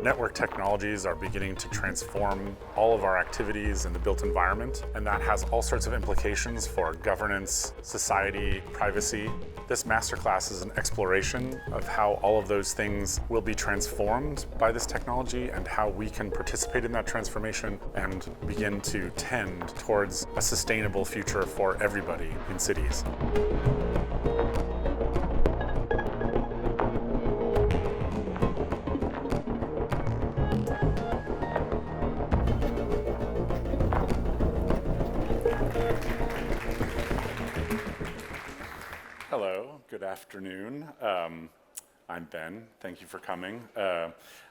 Network technologies are beginning to transform all of our activities in the built environment, and that has all sorts of implications for governance, society, privacy. This masterclass is an exploration of how all of those things will be transformed by this technology and how we can participate in that transformation and begin to tend towards a sustainable future for everybody in cities. Hello, good afternoon. I'm Ben. Thank you for coming.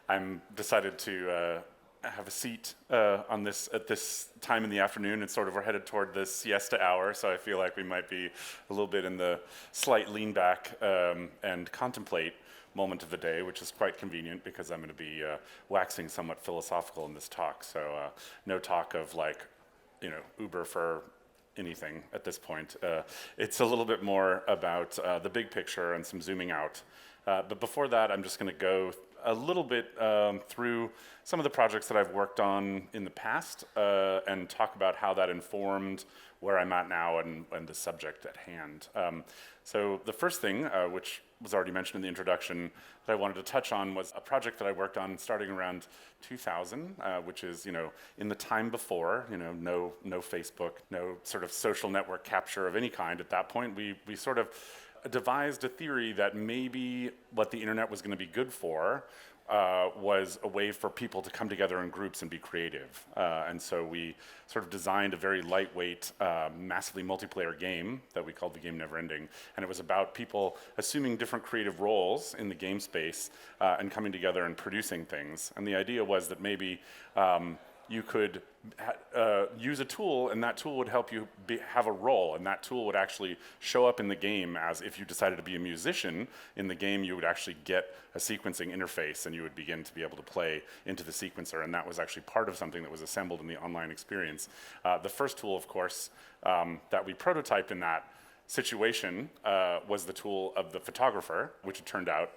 I'm decided to have a seat on this at this time in the afternoon. It's sort of we're headed toward the siesta hour, so I feel like we might be a little bit in the slight lean back and contemplate moment of the day, which is quite convenient because I'm going to be waxing somewhat philosophical in this talk. So no talk of like, Uber for anything at this point. It's a little bit more about the big picture and some zooming out. But before that, I'm just going to go a little bit through some of the projects that I've worked on in the past and talk about how that informed where I'm at now and the subject at hand. So the first thing, which was already mentioned in the introduction, that I wanted to touch on was a project that I worked on starting around 2000, which is, in the time before, no Facebook, no sort of social network capture of any kind. At that point, we sort of devised a theory that maybe what the internet was going to be good for was a way for people to come together in groups and be creative. And so we sort of designed a very lightweight, massively multiplayer game that we called the game Neverending. And it was about people assuming different creative roles in the game space and coming together and producing things. And the idea was that maybe you could use a tool, and that tool would help you have a role, and that tool would actually show up in the game as if you decided to be a musician in the game, you would actually get a sequencing interface, and you would begin to be able to play into the sequencer, and that was actually part of something that was assembled in the online experience. The first tool, of course, that we prototyped in that situation was the tool of the photographer, which it turned out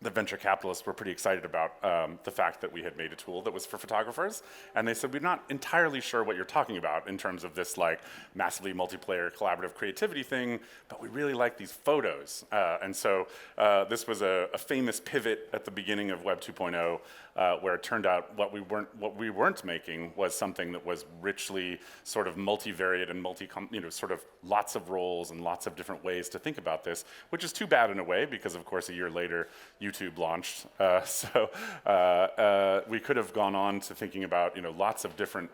the venture capitalists were pretty excited about the fact that we had made a tool that was for photographers. And they said, we're not entirely sure what you're talking about in terms of this like massively multiplayer collaborative creativity thing, but we really like these photos. And so this was a famous pivot at the beginning of Web 2.0 where it turned out what we weren't making was something that was richly sort of multivariate and sort of lots of roles and lots of different ways to think about this, which is too bad in a way because of course a year later YouTube launched, so we could have gone on to thinking about lots of different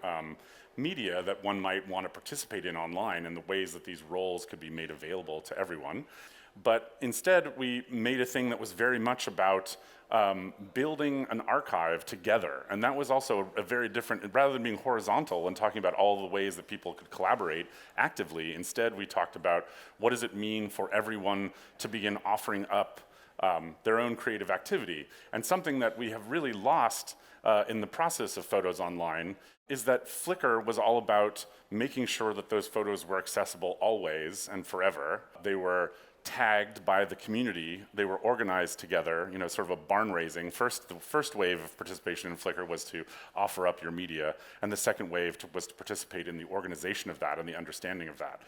media that one might want to participate in online and the ways that these roles could be made available to everyone. But instead, we made a thing that was very much about building an archive together. And that was also a very different, rather than being horizontal and talking about all the ways that people could collaborate actively, instead we talked about what does it mean for everyone to begin offering up their own creative activity. And something that we have really lost in the process of photos online is that Flickr was all about making sure that those photos were accessible always and forever. They were tagged by the community. They were organized together, sort of a barn raising. The first wave of participation in Flickr was to offer up your media, and the second wave was to participate in the organization of that and the understanding of that,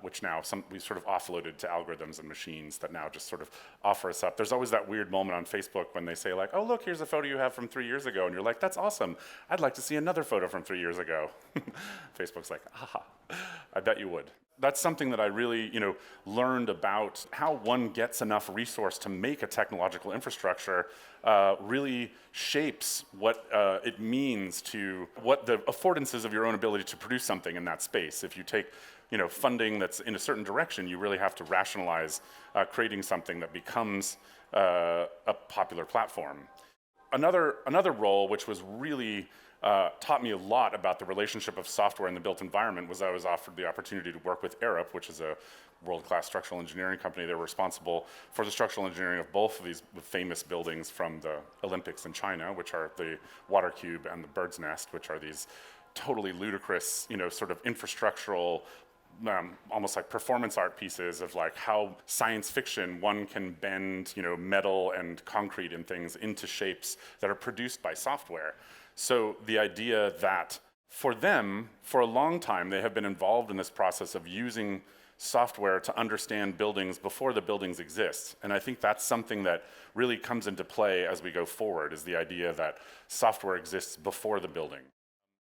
which now we sort of offloaded to algorithms and machines that now just sort of offer us up. There's always that weird moment on Facebook when they say like, oh look, here's a photo you have from 3 years ago, and you're like, that's awesome. I'd like to see another photo from 3 years ago. Facebook's like, haha, I bet you would. That's something that I really, learned about how one gets enough resource to make a technological infrastructure really shapes what it means to what the affordances of your own ability to produce something in that space. If you take, funding that's in a certain direction, you really have to rationalize creating something that becomes a popular platform. Another role which was really taught me a lot about the relationship of software and the built environment was I was offered the opportunity to work with Arup, which is a world-class structural engineering company. They were responsible for the structural engineering of both of these famous buildings from the Olympics in China, which are the Water Cube and the Bird's Nest, which are these totally ludicrous, sort of infrastructural almost like performance art pieces of like how science fiction, one can bend, metal and concrete and things into shapes that are produced by software. So the idea that for them, for a long time, they have been involved in this process of using software to understand buildings before the buildings exist. And I think that's something that really comes into play as we go forward, is the idea that software exists before the building.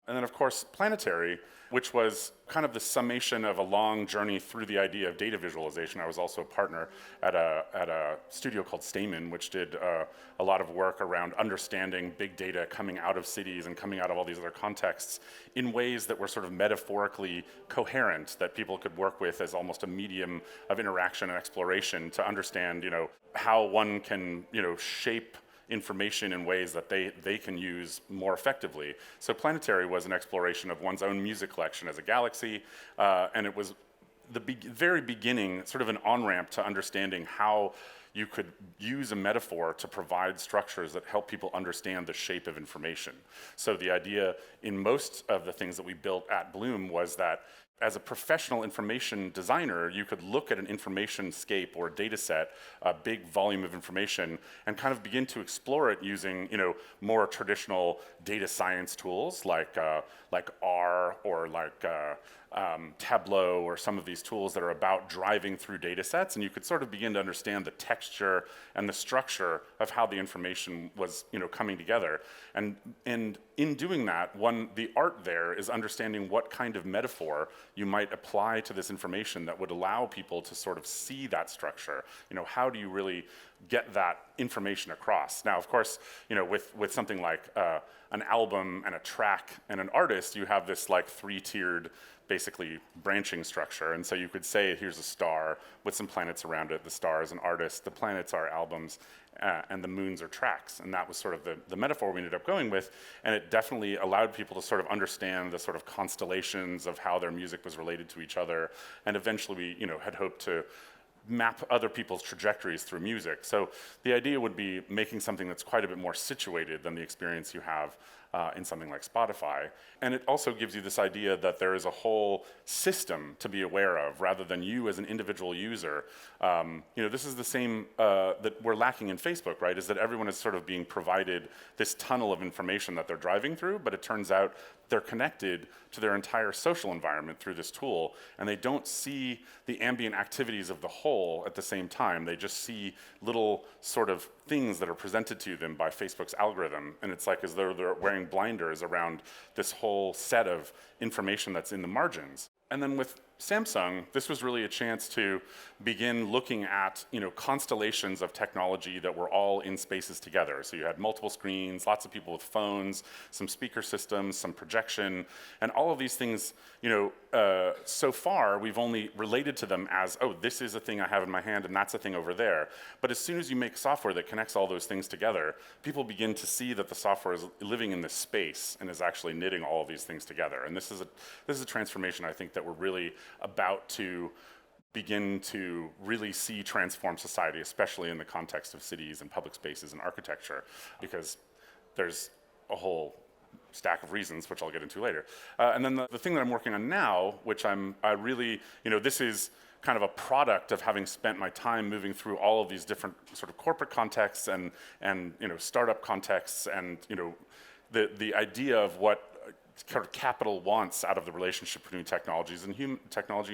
And then, of course, Planetary, which was kind of the summation of a long journey through the idea of data visualization. I was also a partner at a studio called Stamen, which did a lot of work around understanding big data coming out of cities and coming out of all these other contexts in ways that were sort of metaphorically coherent, that people could work with as almost a medium of interaction and exploration to understand, how one can, shape information in ways that they can use more effectively. So Planetary was an exploration of one's own music collection as a galaxy, and it was the very beginning, sort of an on-ramp to understanding how you could use a metaphor to provide structures that help people understand the shape of information. So the idea in most of the things that we built at Bloom was that as a professional information designer, you could look at an information scape or data set, a big volume of information, and kind of begin to explore it using, more traditional data science tools like R or like Tableau, or some of these tools that are about driving through data sets, and you could sort of begin to understand the texture and the structure of how the information was, coming together. And in doing that, the art there is understanding what kind of metaphor you might apply to this information that would allow people to sort of see that structure. How do you really get that information across? Now, of course, with something like an album and a track and an artist, you have this like three-tiered, basically branching structure. And so you could say, here's a star with some planets around it. The star is an artist, the planets are albums, and the moons are tracks. And that was sort of the metaphor we ended up going with. And it definitely allowed people to sort of understand the sort of constellations of how their music was related to each other. And eventually we, had hoped to map other people's trajectories through music. So the idea would be making something that's quite a bit more situated than the experience you have in something like Spotify. And it also gives you this idea that there is a whole system to be aware of, rather than you as an individual user. This is the same that we're lacking in Facebook, right? Is that everyone is sort of being provided this tunnel of information that they're driving through, but it turns out they're connected to their entire social environment through this tool, and they don't see the ambient activities of the whole at the same time. They just see little sort of things that are presented to them by Facebook's algorithm, and it's like as though they're wearing blinders around this whole set of information that's in the margins. And then with Samsung, this was really a chance to begin looking at, constellations of technology that were all in spaces together. So you had multiple screens, lots of people with phones, some speaker systems, some projection, and all of these things, so far we've only related to them as, oh, this is a thing I have in my hand and that's a thing over there. But as soon as you make software that connects all those things together, people begin to see that the software is living in this space and is actually knitting all of these things together. And this is a transformation I think that we're really about to begin to really see transform society, especially in the context of cities and public spaces and architecture, because there's a whole stack of reasons, which I'll get into later. And then the thing that I'm working on now, which I really, this is kind of a product of having spent my time moving through all of these different sort of corporate contexts and startup contexts, and the idea of what kind of capital wants out of the relationship between technology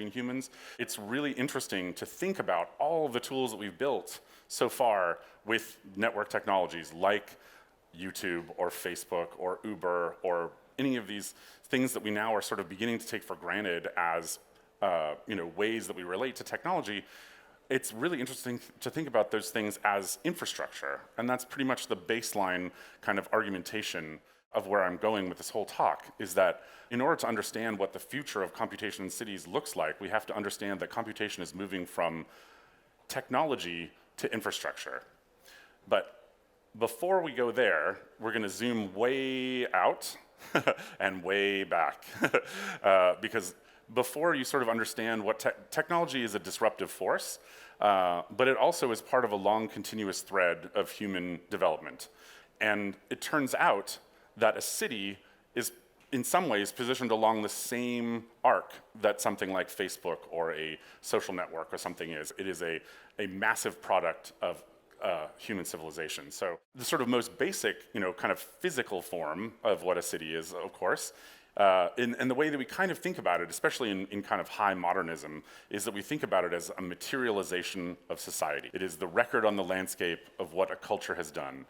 and humans. It's really interesting to think about all of the tools that we've built so far with network technologies like YouTube or Facebook or Uber or any of these things that we now are sort of beginning to take for granted as ways that we relate to technology. It's really interesting to think about those things as infrastructure, and that's pretty much the baseline kind of argumentation of where I'm going with this whole talk, is that in order to understand what the future of computation in cities looks like, we have to understand that computation is moving from technology to infrastructure. But before we go there, we're going to zoom way out and way back. Because before you sort of understand what technology is a disruptive force, but it also is part of a long continuous thread of human development. And it turns out that a city is in some ways positioned along the same arc that something like Facebook or a social network or something is. It is a massive product of human civilization. So the sort of most basic, kind of physical form of what a city is, of course, and the way that we kind of think about it, especially in kind of high modernism, is that we think about it as a materialization of society. It is the record on the landscape of what a culture has done.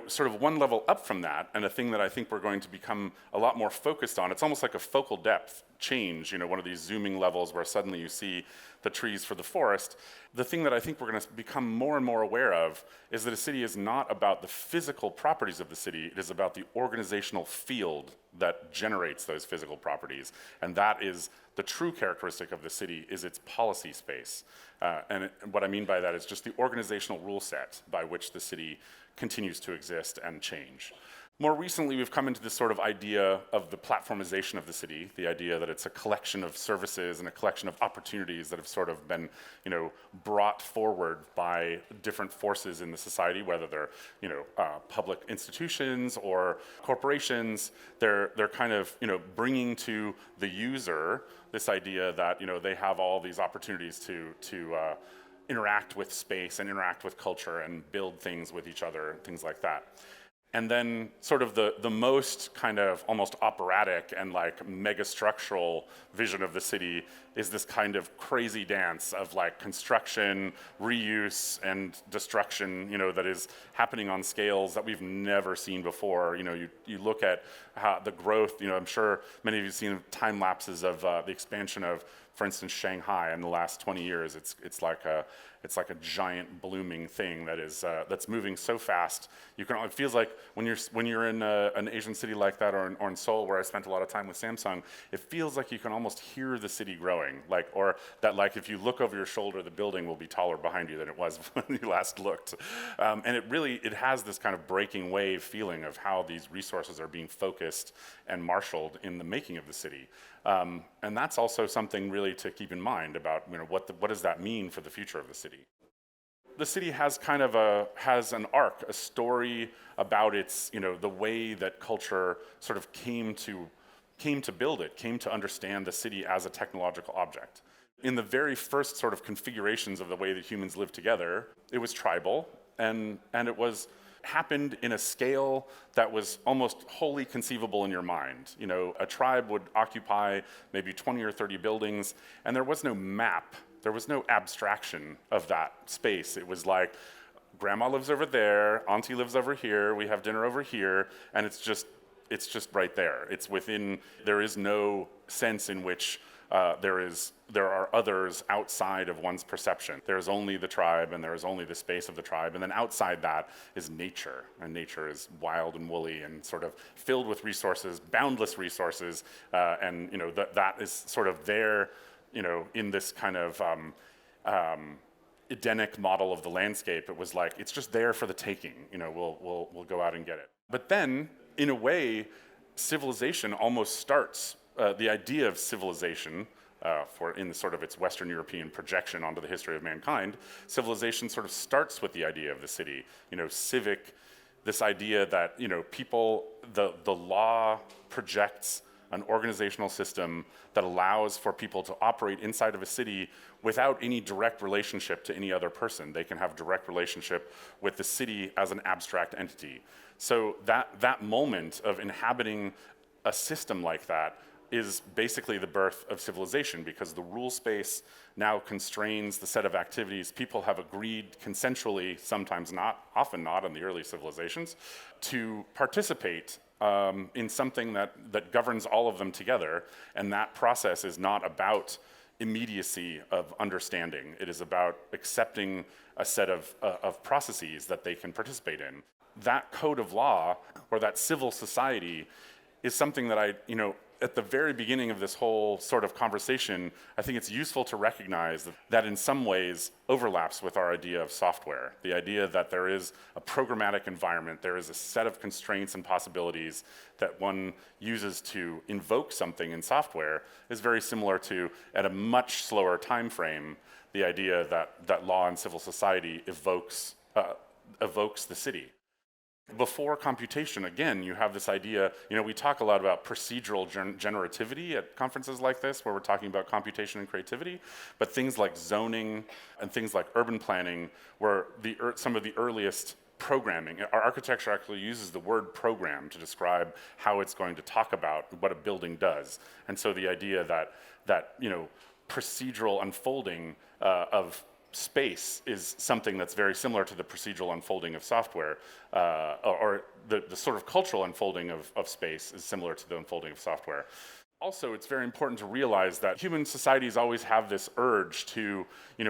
Sort of one level up from that, and a thing that I think we're going to become a lot more focused on, it's almost like a focal depth change, one of these zooming levels where suddenly you see the trees for the forest. The thing that I think we're going to become more and more aware of is that a city is not about the physical properties of the city, it is about the organizational field that generates those physical properties. And that is the true characteristic of the city, is its policy space. And what I mean by that is just the organizational rule set by which the city continues to exist and change. More recently, we've come into this sort of idea of the platformization of the city, the idea that it's a collection of services and a collection of opportunities that have sort of been, brought forward by different forces in the society, whether they're, public institutions or corporations. They're kind of, bringing to the user this idea that, they have all these opportunities to interact with space and interact with culture and build things with each other, things like that. And then sort of the most kind of almost operatic and like mega-structural vision of the city is this kind of crazy dance of like construction, reuse, and destruction, that is happening on scales that we've never seen before. You look at how the growth, I'm sure many of you have seen time lapses of the expansion of, for instance, Shanghai in the last 20 years. It's like a giant blooming thing that is that's moving so fast. It feels like when you're in an Asian city like that, or in Seoul, where I spent a lot of time with Samsung, it feels like you can almost hear the city growing. Or that if you look over your shoulder, the building will be taller behind you than it was when you last looked. And it has this kind of breaking wave feeling of how these resources are being focused and marshaled in the making of the city. And that's also something really to keep in mind about what does that mean for the future of the city. The city has has an arc, a story about its the way that culture sort of came to build it, came to understand the city as a technological object. In the very first sort of configurations of the way that humans lived together, it was tribal, and it happened in a scale that was almost wholly conceivable in your mind. A tribe would occupy maybe 20 or 30 buildings, and there was no map, there was no abstraction of that space. It was like, grandma lives over there, auntie lives over here, we have dinner over here, and it's just right there. It's within, there is no sense in which there are others outside of one's perception. There is only the tribe, and there is only the space of the tribe, and then outside that is nature, and nature is wild and woolly and sort of filled with resources, boundless resources, and that is sort of there, in this kind of Edenic model of the landscape. It was like, it's just there for the taking. We'll go out and get it. But then, in a way, civilization almost starts. The idea of civilization, in sort of its Western European projection onto the history of mankind, civilization sort of starts with the idea of the city. Civic, this idea that people, the law projects an organizational system that allows for people to operate inside of a city without any direct relationship to any other person. They can have direct relationship with the city as an abstract entity. So that moment of inhabiting a system like that is basically the birth of civilization, because the rule space now constrains the set of activities people have agreed consensually, sometimes not, often not in the early civilizations, to participate in something that governs all of them together. And that process is not about immediacy of understanding. It is about accepting a set of processes that they can participate in. That code of law, or that civil society, is something that at the very beginning of this whole sort of conversation, I think it's useful to recognize that in some ways overlaps with our idea of software. The idea that there is a programmatic environment, there is a set of constraints and possibilities that one uses to invoke something in software is very similar to, at a much slower time frame, the idea that law and civil society evokes the city. Before computation, again, you have this idea, we talk a lot about procedural generativity at conferences like this, where we're talking about computation and creativity, but things like zoning and things like urban planning were some of the earliest programming. Our architecture actually uses the word program to describe how it's going to talk about what a building does. And so the idea that procedural unfolding of space is something that's very similar to the procedural unfolding of software, or the sort of cultural unfolding of space is similar to the unfolding of software. Also, it's very important to realize that human societies always have this urge to,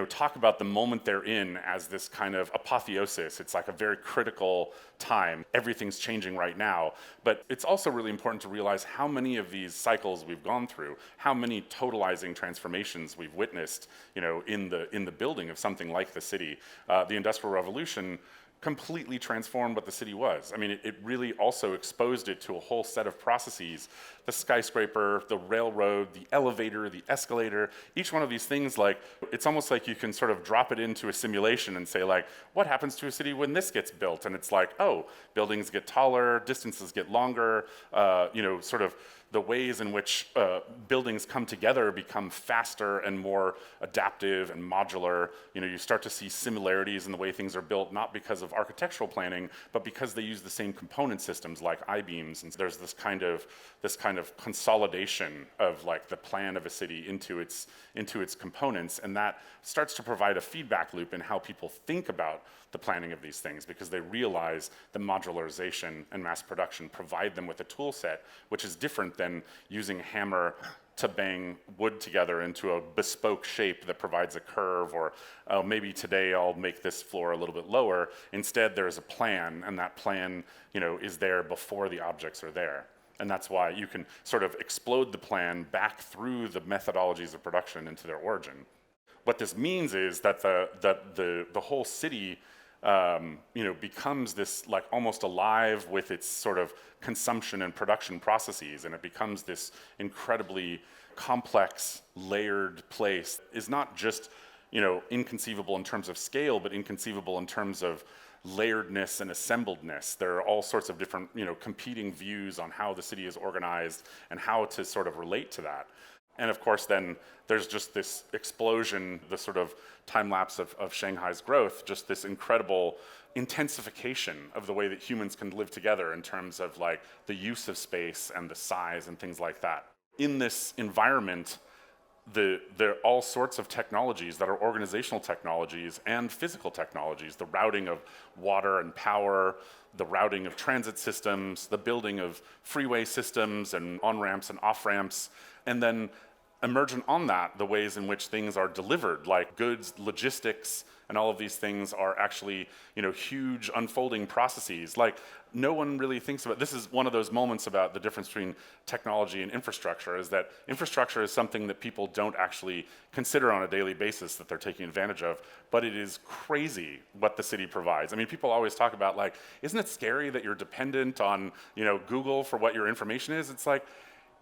talk about the moment they're in as this kind of apotheosis. It's like a very critical time. Everything's changing right now. But it's also really important to realize how many of these cycles we've gone through, how many totalizing transformations we've witnessed, in the building of something like the city. The Industrial Revolution completely transformed what the city was. I mean, it really also exposed it to a whole set of processes. The skyscraper, the railroad, the elevator, the escalator, each one of these things, it's almost like you can sort of drop it into a simulation and say, what happens to a city when this gets built? And it's like, oh, buildings get taller, distances get longer, sort of the ways in which buildings come together become faster and more adaptive and modular. You start to see similarities in the way things are built, not because of architectural planning, but because they use the same component systems like I-beams. And there's this kind of consolidation of the plan of a city into its components, and that starts to provide a feedback loop in how people think about the planning of these things, because they realize that modularization and mass production provide them with a tool set which is different than using a hammer to bang wood together into a bespoke shape that provides a curve, or maybe today I'll make this floor a little bit lower. Instead, there's a plan, and that plan is there before the objects are there. And that's why you can sort of explode the plan back through the methodologies of production into their origin. What this means is that the whole city becomes this almost alive with its sort of consumption and production processes, and it becomes this incredibly complex, layered place. Is not just inconceivable in terms of scale, but inconceivable in terms of layeredness and assembledness. There are all sorts of different competing views on how the city is organized and how to sort of relate to that. And of course, then there's just this explosion, the sort of time lapse of Shanghai's growth, just this incredible intensification of the way that humans can live together in terms of the use of space and the size and things like that. In this environment, there are all sorts of technologies that are organizational technologies and physical technologies, the routing of water and power, the routing of transit systems, the building of freeway systems and on-ramps and off-ramps, and then emergent on that, the ways in which things are delivered, like goods, logistics, and all of these things are actually, huge unfolding processes. No one really thinks about, this is one of those moments about the difference between technology and infrastructure, is that infrastructure is something that people don't actually consider on a daily basis that they're taking advantage of, but it is crazy what the city provides. I mean, people always talk about isn't it scary that you're dependent on, Google for what your information is? It's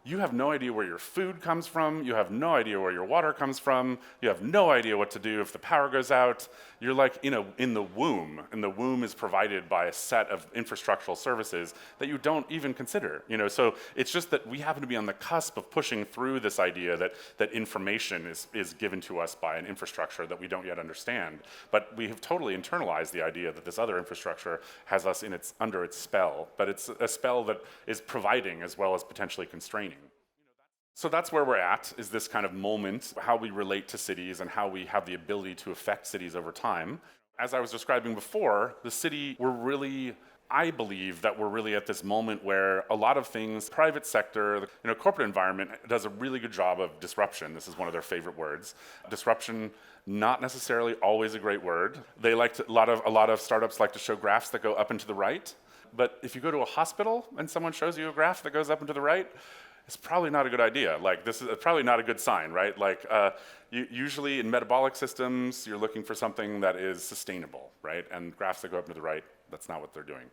you have no idea where your food comes from, you have no idea where your water comes from, you have no idea what to do if the power goes out. You're in the womb, and the womb is provided by a set of infrastructural services that you don't even consider. So it's just that we happen to be on the cusp of pushing through this idea that information is given to us by an infrastructure that we don't yet understand. But we have totally internalized the idea that this other infrastructure has us under its spell, but it's a spell that is providing as well as potentially constraining. So that's where we're at, is this kind of moment, how we relate to cities and how we have the ability to affect cities over time. As I was describing before, the city, I believe that we're really at this moment where a lot of things, private sector, corporate environment does a really good job of disruption. This is one of their favorite words. Disruption, not necessarily always a great word. A lot of startups like to show graphs that go up and to the right. But if you go to a hospital and someone shows you a graph that goes up and to the right, it's probably not a good idea. This is probably not a good sign, right? Usually in metabolic systems, you're looking for something that is sustainable, right? And graphs that go up and to the right, that's not what they're doing.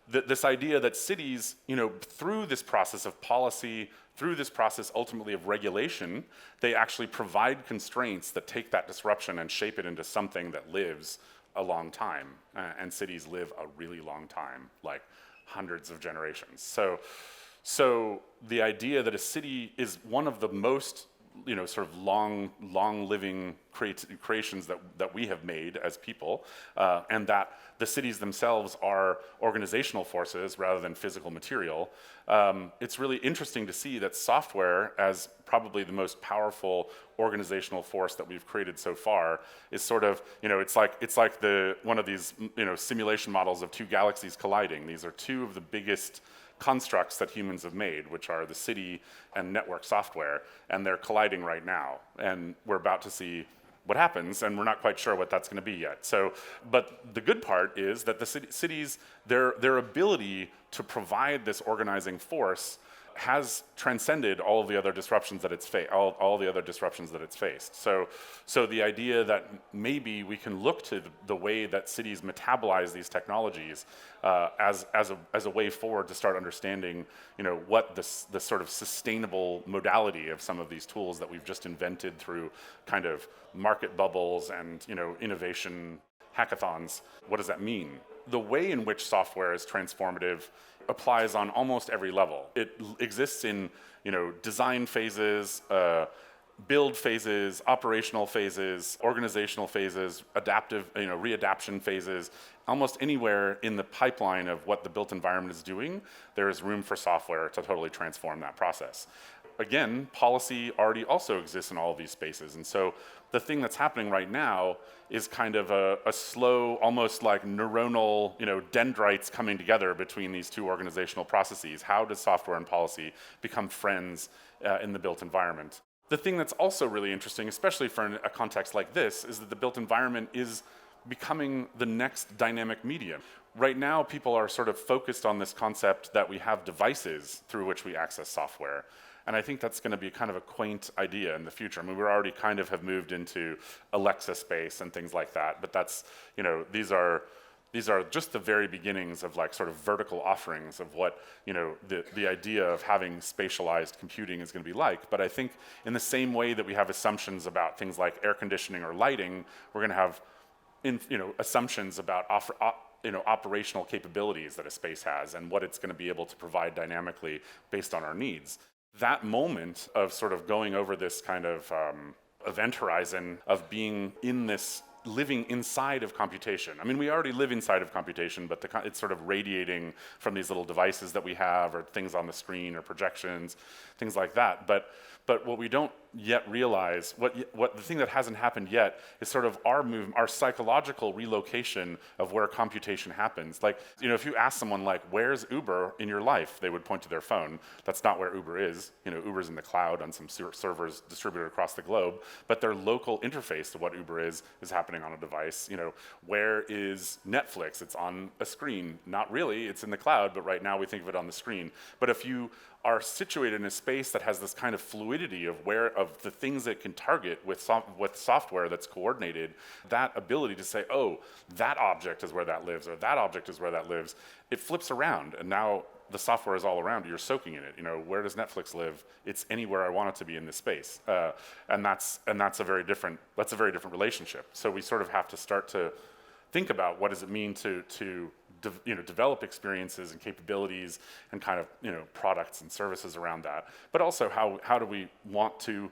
This idea that cities, through this process of policy, through this process ultimately of regulation, they actually provide constraints that take that disruption and shape it into something that lives a long time, and cities live a really long time, like hundreds of generations. So the idea that a city is one of the most, sort of long living creations that we have made as people, and that the cities themselves are organizational forces rather than physical material. It's really interesting to see that software, as probably the most powerful organizational force that we've created so far, is sort of, it's like one of these, simulation models of two galaxies colliding. These are two of the biggest constructs that humans have made, which are the city and network software, and they're colliding right now. And we're about to see what happens, and we're not quite sure what that's going to be yet. So, but the good part is that the cities, their ability to provide this organizing force has transcended all of the other disruptions that it's all the other disruptions that it's faced. So the idea that maybe we can look to the way that cities metabolize these technologies as a way forward to start understanding, what the sort of sustainable modality of some of these tools that we've just invented through kind of market bubbles and innovation hackathons. What does that mean? The way in which software is transformative applies on almost every level. It exists in, design phases, build phases, operational phases, organizational phases, adaptive, readaption phases. Almost anywhere in the pipeline of what the built environment is doing, there is room for software to totally transform that process. Again, policy already also exists in all of these spaces. And so the thing that's happening right now is kind of a slow, almost like neuronal, dendrites coming together between these two organizational processes. How does software and policy become friends in the built environment? The thing that's also really interesting, especially for a context like this, is that the built environment is becoming the next dynamic medium. Right now, people are sort of focused on this concept that we have devices through which we access software. And I think that's going to be kind of a quaint idea in the future. I mean, we already kind of have moved into Alexa space and things like that, but that's, these are just the very beginnings of like sort of vertical offerings of what, the idea of having spatialized computing is going to be like. But I think in the same way that we have assumptions about things like air conditioning or lighting, we're going to have, assumptions about operational capabilities that a space has and what it's going to be able to provide dynamically based on our needs. That moment of sort of going over this kind of event horizon of being in this, living inside of computation. I mean, we already live inside of computation, but it's sort of radiating from these little devices that we have, or things on the screen, or projections, things like that. But what we don't yet realize, what the thing that hasn't happened yet is sort of our psychological relocation of where computation happens. Like, if you ask someone like, where's Uber in your life? They would point to their phone. That's not where Uber is. Uber's in the cloud on some servers distributed across the globe, but their local interface to what Uber is happening on a device. Where is Netflix? It's on a screen. Not really, it's in the cloud, but right now we think of it on the screen. But if you are situated in a space that has this kind of fluidity of the things that it can target with software that's coordinated, that ability to say, oh, that object is where that lives, or that object is where that lives, it flips around, and now the software is all around you. You're soaking in it. Where does Netflix live? It's anywhere I want it to be in this space, and that's a very different relationship. So we sort of have to start to think about what does it mean to develop experiences and capabilities and kind of products and services around that, but also how do we want to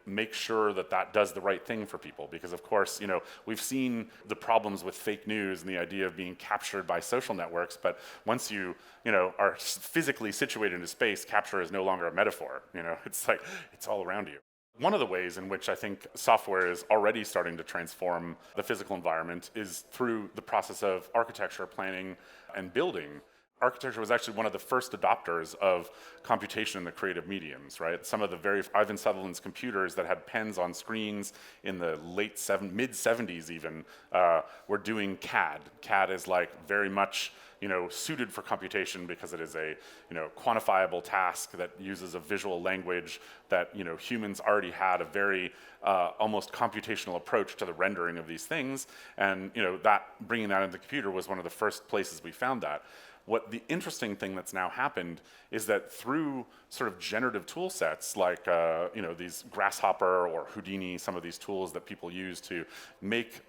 make sure that does the right thing for people? Because of course, we've seen the problems with fake news and the idea of being captured by social networks, but once you are physically situated in a space, capture is no longer a metaphor. It's like, it's all around you. One of the ways in which I think software is already starting to transform the physical environment is through the process of architecture, planning, and building. Architecture was actually one of the first adopters of computation in the creative mediums, right? Some of the very Ivan Sutherland's computers that had pens on screens in the mid-70s even were doing CAD. CAD is like very much suited for computation because it is a quantifiable task that uses a visual language that humans already had a very almost computational approach to the rendering of these things, and that bringing that into the computer was one of the first places we found that. what the interesting thing that's now happened is that through sort of generative tool sets like these Grasshopper or Houdini, some of these tools that people use to make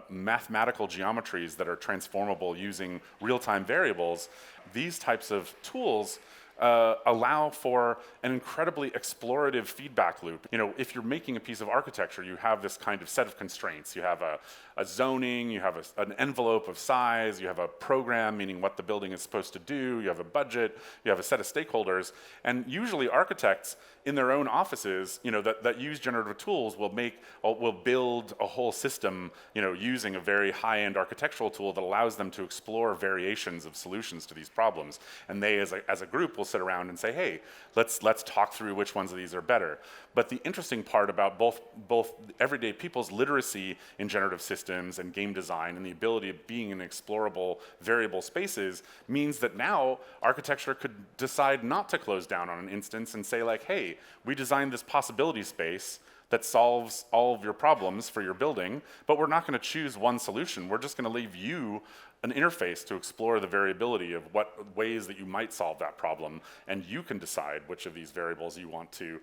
mathematical geometries that are transformable using real-time variables, these types of tools allow for an incredibly explorative feedback loop. If you're making a piece of architecture, you have this kind of set of constraints. You have a zoning, you have an envelope of size, you have a program, meaning what the building is supposed to do, you have a budget, you have a set of stakeholders, and usually architects in their own offices, that use generative tools will build a whole system, using a very high-end architectural tool that allows them to explore variations of solutions to these problems. And they, as a group, will sit around and say, hey, let's talk through which ones of these are better. But the interesting part about both everyday people's literacy in generative systems and game design and the ability of being in explorable variable spaces means that now architecture could decide not to close down on an instance and say like, hey, we designed this possibility space that solves all of your problems for your building, but we're not going to choose one solution. We're just going to leave you an interface to explore the variability of what ways that you might solve that problem, and you can decide which of these variables you want to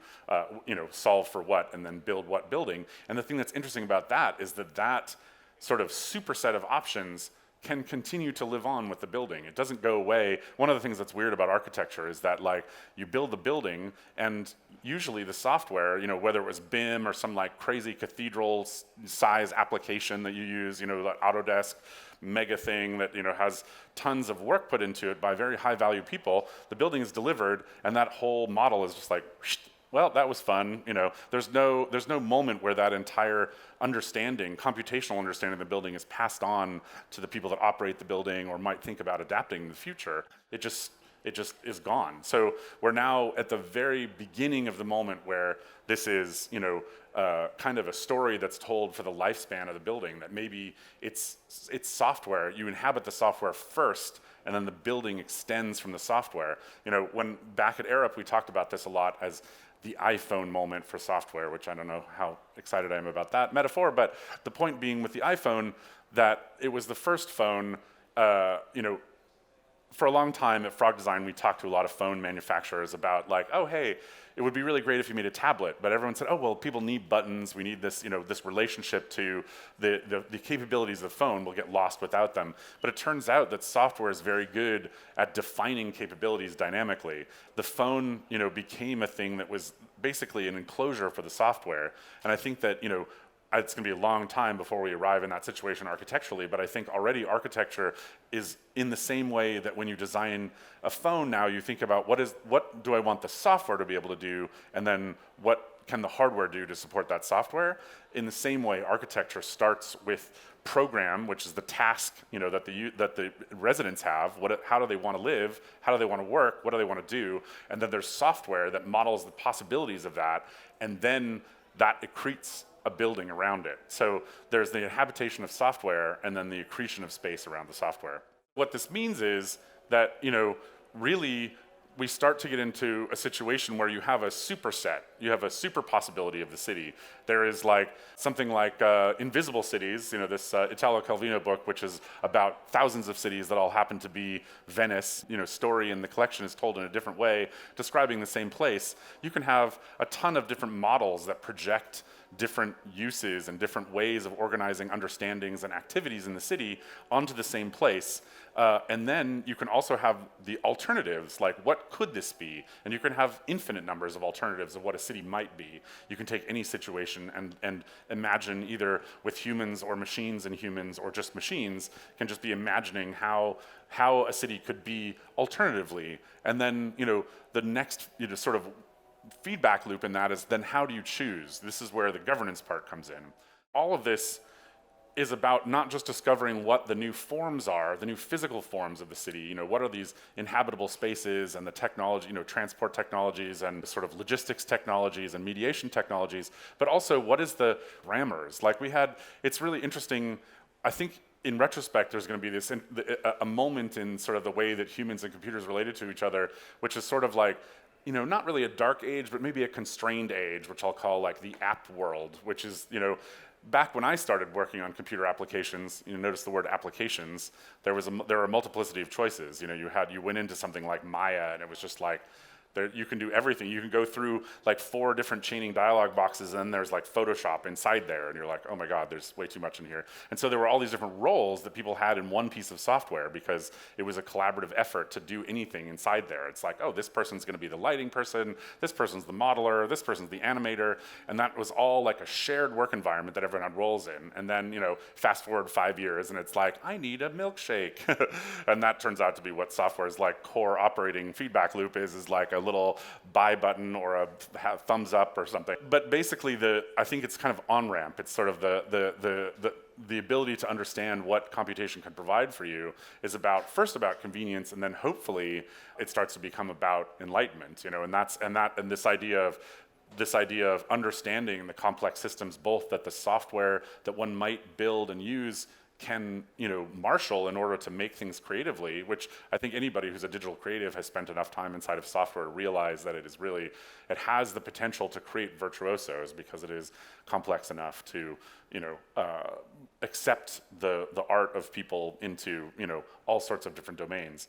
solve for what, and then build what building. And the thing that's interesting about that is that sort of superset of options can continue to live on with the building. It doesn't go away. One of the things that's weird about architecture is that you build the building, and usually the software, whether it was BIM or some crazy cathedral size application that you use, the Autodesk mega thing that has tons of work put into it by very high value people, the building is delivered, and that whole model is just like, well, that was fun. There's no moment where that entire understanding, computational understanding of the building is passed on to the people that operate the building or might think about adapting in the future. It just is gone. So we're now at the very beginning of the moment where this is, kind of a story that's told for the lifespan of the building, that maybe it's software. You inhabit the software first, and then the building extends from the software. When back at Arup, we talked about this a lot as the iPhone moment for software, which I don't know how excited I am about that metaphor, but the point being with the iPhone that it was the first phone, for a long time at Frog Design, we talked to a lot of phone manufacturers about oh, hey, it would be really great if you made a tablet. But everyone said, oh, well, people need buttons. We need this, this relationship to the capabilities of the phone will get lost without them. But it turns out that software is very good at defining capabilities dynamically. The phone, became a thing that was basically an enclosure for the software. And I think that, it's going to be a long time before we arrive in that situation architecturally, but I think already architecture is in the same way that when you design a phone now, you think about what do I want the software to be able to do, and then what can the hardware do to support that software? In the same way, architecture starts with program, which is the task that the residents have. How do they want to live? How do they want to work? What do they want to do? And then there's software that models the possibilities of that, and then that accretes a building around it. So there's the habitation of software and then the accretion of space around the software. What this means is that, really we start to get into a situation where you have a superset, you have a super possibility of the city. There is something like Invisible Cities, this Italo Calvino book, which is about thousands of cities that all happen to be Venice, story in the collection is told in a different way, describing the same place. You can have a ton of different models that project different uses and different ways of organizing understandings and activities in the city onto the same place. And then you can also have the alternatives, what could this be? And you can have infinite numbers of alternatives of what a city might be. You can take any situation and imagine either with humans or machines and humans or just machines, can just be imagining how a city could be alternatively. And then, the next, sort of feedback loop in that is then how do you choose? This is where the governance part comes in. All of this is about not just discovering what the new forms are, the new physical forms of the city, what are these inhabitable spaces and the technology, transport technologies and sort of logistics technologies and mediation technologies, but also what is the grammars? It's really interesting, I think in retrospect, there's going to be a moment in sort of the way that humans and computers related to each other, which is sort of not really a dark age, but maybe a constrained age, which I'll call the app world, which is, back when I started working on computer applications, notice the word applications, there were a multiplicity of choices. You went into something like Maya, and it was just like, you can do everything. You can go through like 4 different chaining dialog boxes, and then there's like Photoshop inside there, and you're like, oh my God, there's way too much in here. And so there were all these different roles that people had in one piece of software because it was a collaborative effort to do anything inside there. It's like, oh, this person's gonna be the lighting person, this person's the modeler, this person's the animator, and that was all like a shared work environment that everyone had roles in. And then, fast forward 5 years, and it's like, I need a milkshake. And that turns out to be what software's like core operating feedback loop is like a little buy button or a thumbs up or something. But basically, I think it's kind of on-ramp. It's sort of the ability to understand what computation can provide for you is first about convenience, and then hopefully it starts to become about enlightenment. And this idea of understanding the complex systems, both that the software that one might build and use can marshal in order to make things creatively, which I think anybody who's a digital creative has spent enough time inside of software to realize that it has the potential to create virtuosos because it is complex enough to accept the art of people into all sorts of different domains.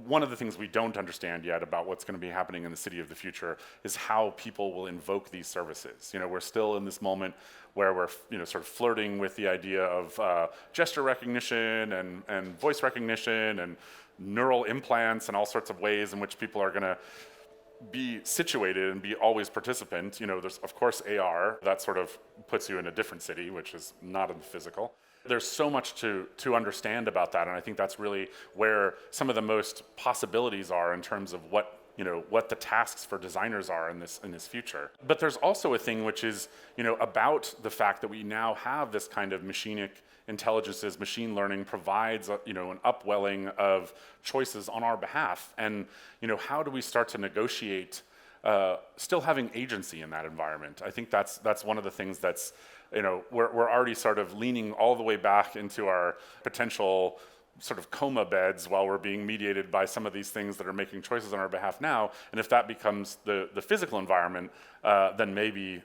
One of the things we don't understand yet about what's going to be happening in the city of the future is how people will invoke these services. We're still in this moment where we're sort of flirting with the idea of gesture recognition and voice recognition and neural implants and all sorts of ways in which people are going to be situated and be always participant. There's of course AR that sort of puts you in a different city, which is not in the physical. There's so much to understand about that, and I think that's really where some of the most possibilities are in terms of what the tasks for designers are in this future. But there's also a thing which is about the fact that we now have this kind of machinic intelligences. Machine learning provides an upwelling of choices on our behalf, and how do we start to negotiate still having agency in that environment? I think that's one of the things that's we're already sort of leaning all the way back into our potential sort of coma beds while we're being mediated by some of these things that are making choices on our behalf now. And if that becomes the physical environment, then maybe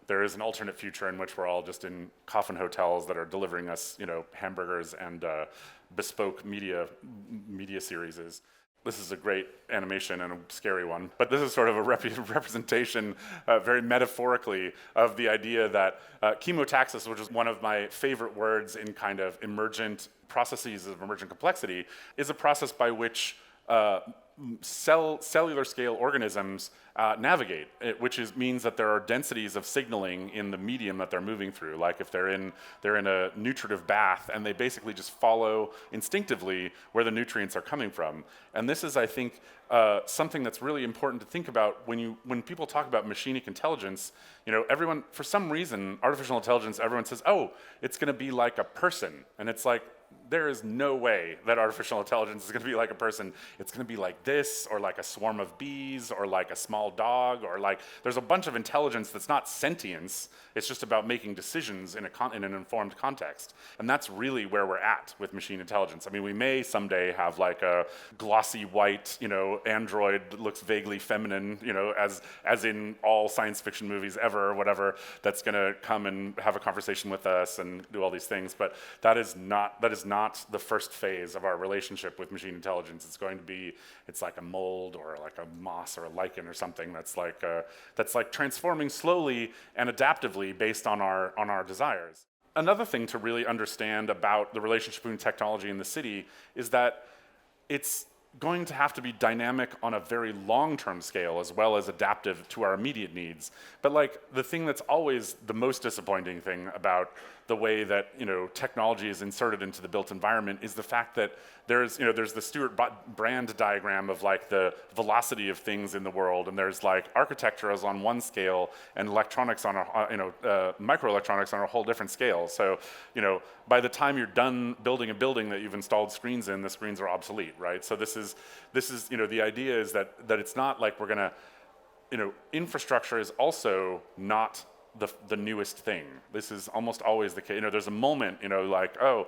there is an alternate future in which we're all just in coffin hotels that are delivering us hamburgers and bespoke media series. This is a great animation and a scary one, but this is sort of a representation, very metaphorically, of the idea that chemotaxis, which is one of my favorite words in kind of emergent processes of emergent complexity, is a process by which cellular scale organisms navigate, which means that there are densities of signaling in the medium that they're moving through. Like if they're in a nutritive bath, and they basically just follow instinctively where the nutrients are coming from. And this is, I think, something that's really important to think about when people talk about machinic intelligence. Everyone, for some reason, artificial intelligence, everyone says, oh, it's going to be like a person, and it's like, there is no way that artificial intelligence is going to be like a person. It's going to be like this, or like a swarm of bees, or like a small dog, or like there's a bunch of intelligence that's not sentience. It's just about making decisions in an informed context. And that's really where we're at with machine intelligence. I mean, we may someday have like a glossy white, android that looks vaguely feminine, as in all science fiction movies ever, or whatever, that's going to come and have a conversation with us and do all these things. But that is not the first phase of our relationship with machine intelligence. It's like a mold or like a moss or a lichen or something that's like transforming slowly and adaptively based on our desires. Another thing to really understand about the relationship between technology and the city is that it's going to have to be dynamic on a very long-term scale as well as adaptive to our immediate needs. But like the thing that's always the most disappointing thing about the way that technology is inserted into the built environment is the fact that there's the Stewart Brand diagram of like the velocity of things in the world, and there's like architecture is on one scale and electronics on microelectronics on a whole different scale. So by the time you're done building a building that you've installed screens in, the screens are obsolete, right? So this is the idea is that it's not like we're gonna infrastructure is also not the newest thing. This is almost always the case. There's a moment, like, oh,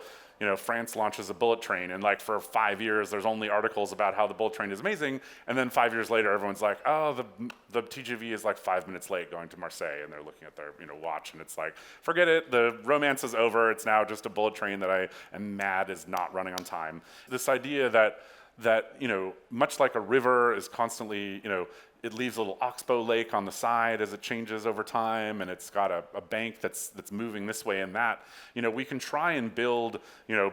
France launches a bullet train, and like for 5 years, there's only articles about how the bullet train is amazing, and then 5 years later, everyone's like, oh, the TGV is like 5 minutes late going to Marseille, and they're looking at their watch, and it's like, forget it, the romance is over. It's now just a bullet train that I am mad is not running on time. This idea that much like a river is constantly, it leaves a little oxbow lake on the side as it changes over time, and it's got a bank that's moving this way and that. We can try and build,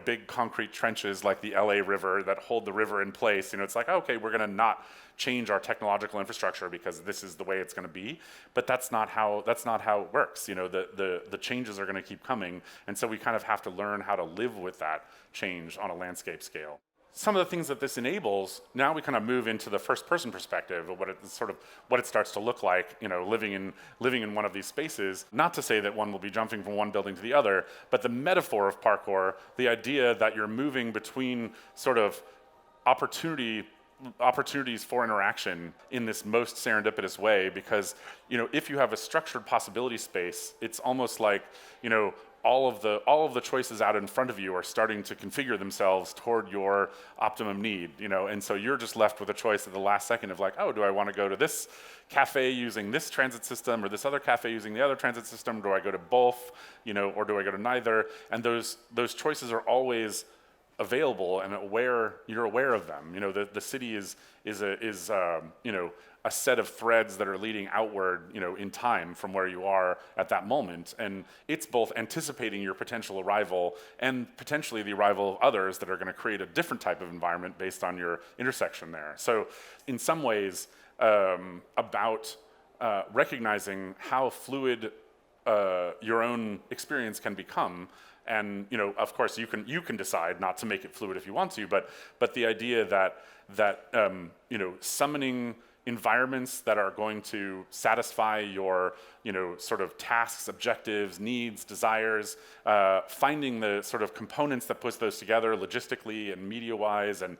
big concrete trenches like the LA River that hold the river in place. It's like, okay, we're gonna not change our technological infrastructure because this is the way it's gonna be, but that's not how it works. The changes are gonna keep coming, and so we kind of have to learn how to live with that change on a landscape scale. Some of the things that this enables, now we kind of move into the first-person perspective of what it starts to look like, living in one of these spaces. Not to say that one will be jumping from one building to the other, but the metaphor of parkour, the idea that you're moving between sort of opportunities for interaction in this most serendipitous way, because if you have a structured possibility space, it's almost like all of the choices out in front of you are starting to configure themselves toward your optimum need, and so you're just left with a choice at the last second of like, oh, do I want to go to this cafe using this transit system or this other cafe using the other transit system? Do I go to both, or do I go to neither? And those choices are always available and you're aware of them. The city is a set of threads that are leading outward, in time from where you are at that moment. And it's both anticipating your potential arrival and potentially the arrival of others that are going to create a different type of environment based on your intersection there. So in some ways, about recognizing how fluid your own experience can become. And of course, you can decide not to make it fluid if you want to, but the idea that summoning environments that are going to satisfy your sort of tasks, objectives, needs, desires, finding the sort of components that puts those together logistically and media-wise, and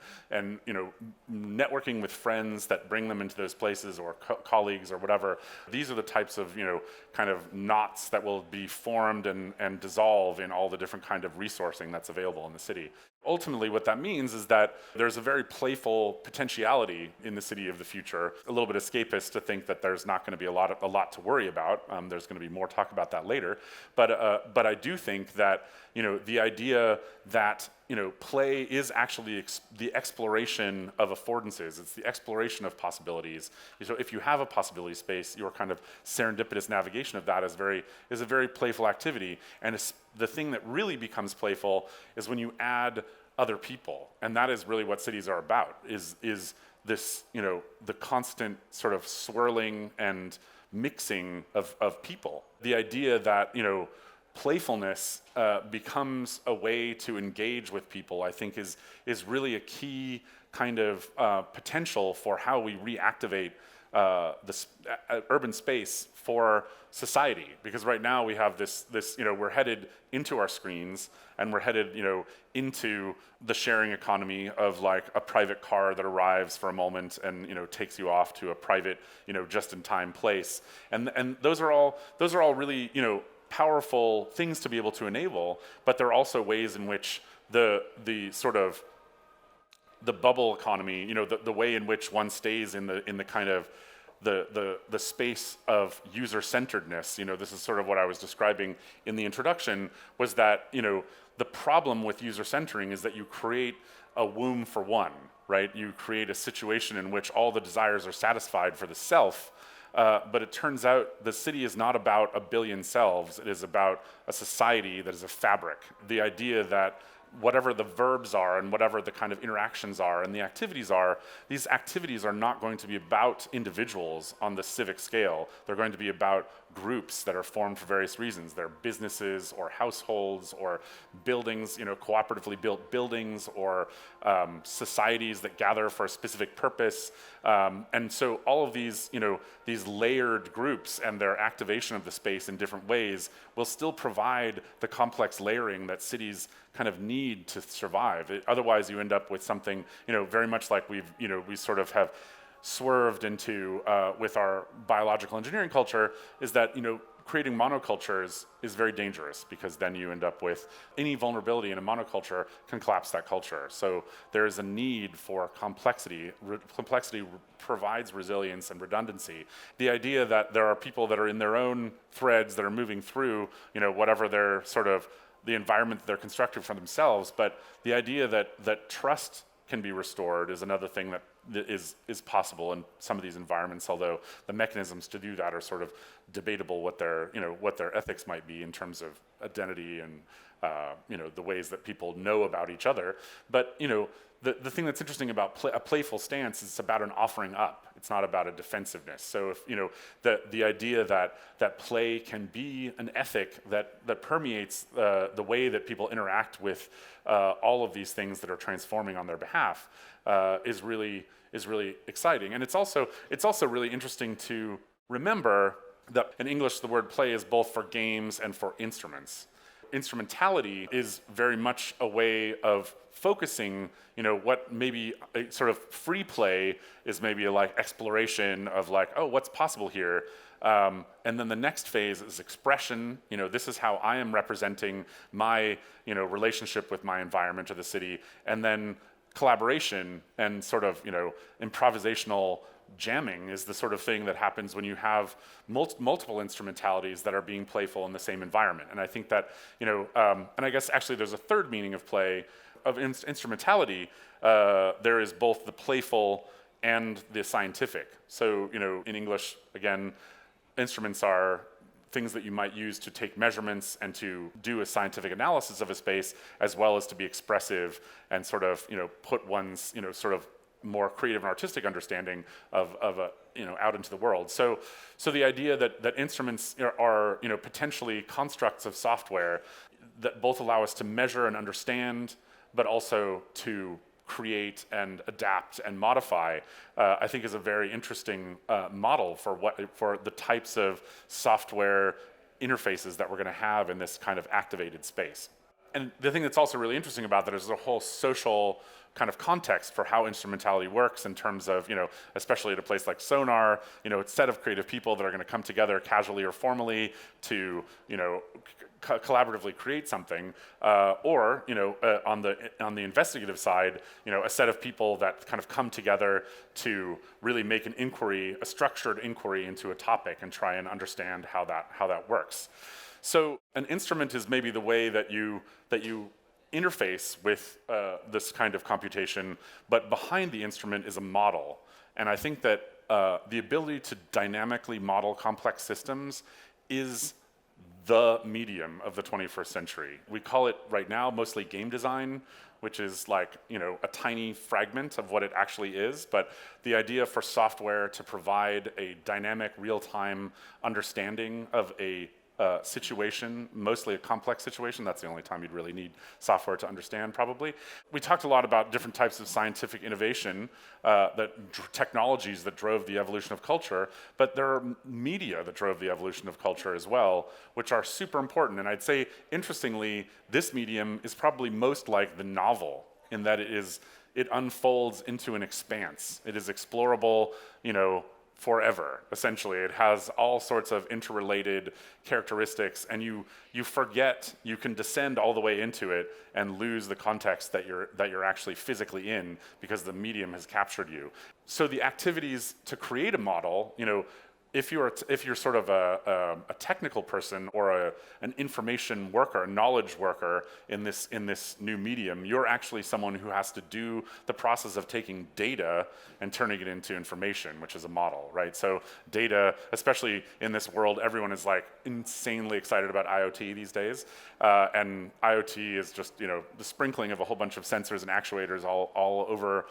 networking with friends that bring them into those places, or colleagues or whatever. These are the types of kind of knots that will be formed and dissolve in all the different kind of resourcing that's available in the city. Ultimately, what that means is that there's a very playful potentiality in the city of the future. A little bit escapist to think that there's not going to be a lot to worry about. There's going to be more talk about that later. But I do think that the idea that play is actually the exploration of affordances. It's the exploration of possibilities. So if you have a possibility space, your kind of serendipitous navigation of that is a very playful activity. And the thing that really becomes playful is when you add other people, and that is really what cities are about. Is this the constant sort of swirling and mixing of people. The idea that playfulness becomes a way to engage with people, I think is really a key kind of potential for how we reactivate this urban space for society. Because right now we have this we're headed into our screens, and we're headed into the sharing economy of like a private car that arrives for a moment and takes you off to a private just-in-time place, and those are all really powerful things to be able to enable, but there are also ways in which the sort of the bubble economy, the way in which one stays in the kind of the space of user-centeredness. This is sort of what I was describing in the introduction, was that the problem with user-centering is that you create a womb for one, right? You create a situation in which all the desires are satisfied for the self. But it turns out the city is not about a billion selves. It is about a society that is a fabric. The idea that whatever the verbs are and whatever the kind of interactions are and the activities are, these activities are not going to be about individuals on the civic scale. They're going to be about groups that are formed for various reasons. They're businesses or households or buildings, cooperatively built buildings, or societies that gather for a specific purpose. And so all of these, these layered groups and their activation of the space in different ways will still provide the complex layering that cities kind of need to survive. Otherwise, you end up with something, very much like we sort of have swerved into with our biological engineering culture, is that creating monocultures is very dangerous because then you end up with any vulnerability in a monoculture can collapse that culture. So there is a need for complexity. Complexity provides resilience and redundancy. The idea that there are people that are in their own threads that are moving through, whatever their sort of the environment that they're constructing for themselves, but the idea that trust can be restored is another thing that is possible in some of these environments, although the mechanisms to do that are sort of debatable what their ethics might be in terms of identity and the ways that people know about each other. But the thing that's interesting about a playful stance is it's about an offering up. It's not about a defensiveness. So if the idea that play can be an ethic that permeates the way that people interact with all of these things that are transforming on their behalf is really exciting. And it's also really interesting to remember that in English the word play is both for games and for instruments. Instrumentality is very much a way of focusing, what maybe a sort of free play is maybe like exploration of like, oh, what's possible here? And then the next phase is expression. This is how I am representing my, relationship with my environment or the city. And then collaboration and sort of, improvisational jamming is the sort of thing that happens when you have multiple instrumentalities that are being playful in the same environment. And I think that, and I guess actually there's a third meaning of play, of instrumentality. There is both the playful and the scientific. So, in English, again, instruments are things that you might use to take measurements and to do a scientific analysis of a space, as well as to be expressive and sort of, put one's, sort of more creative and artistic understanding of out into the world. So the idea that instruments are potentially constructs of software that both allow us to measure and understand, but also to create and adapt and modify, I think is a very interesting model for the types of software interfaces that we're going to have in this kind of activated space. And the thing that's also really interesting about that is the whole social kind of context for how instrumentality works in terms of, especially at a place like Sónar, a set of creative people that are going to come together casually or formally to, collaboratively create something, or on the investigative side, a set of people that kind of come together to really make an inquiry, a structured inquiry into a topic and try and understand how that works. So an instrument is maybe the way that you interface with this kind of computation, but behind the instrument is a model. And I think that the ability to dynamically model complex systems is the medium of the 21st century. We call it right now mostly game design, which is like, a tiny fragment of what it actually is. But the idea for software to provide a dynamic, real-time understanding of a situation, mostly a complex situation. That's the only time you'd really need software to understand, probably. We talked a lot about different types of scientific innovation, technologies that drove the evolution of culture, but there are media that drove the evolution of culture as well, which are super important. And I'd say, interestingly, this medium is probably most like the novel in that it unfolds into an expanse. It is explorable, forever, essentially. It has all sorts of interrelated characteristics, and you forget, you can descend all the way into it and lose the context that you're actually physically in because the medium has captured you. So the activities to create a model, if you're sort of a technical person or an information worker, a knowledge worker in this new medium, you're actually someone who has to do the process of taking data and turning it into information, which is a model, right? So data, especially in this world, everyone is like insanely excited about IoT these days, and IoT is just the sprinkling of a whole bunch of sensors and actuators all over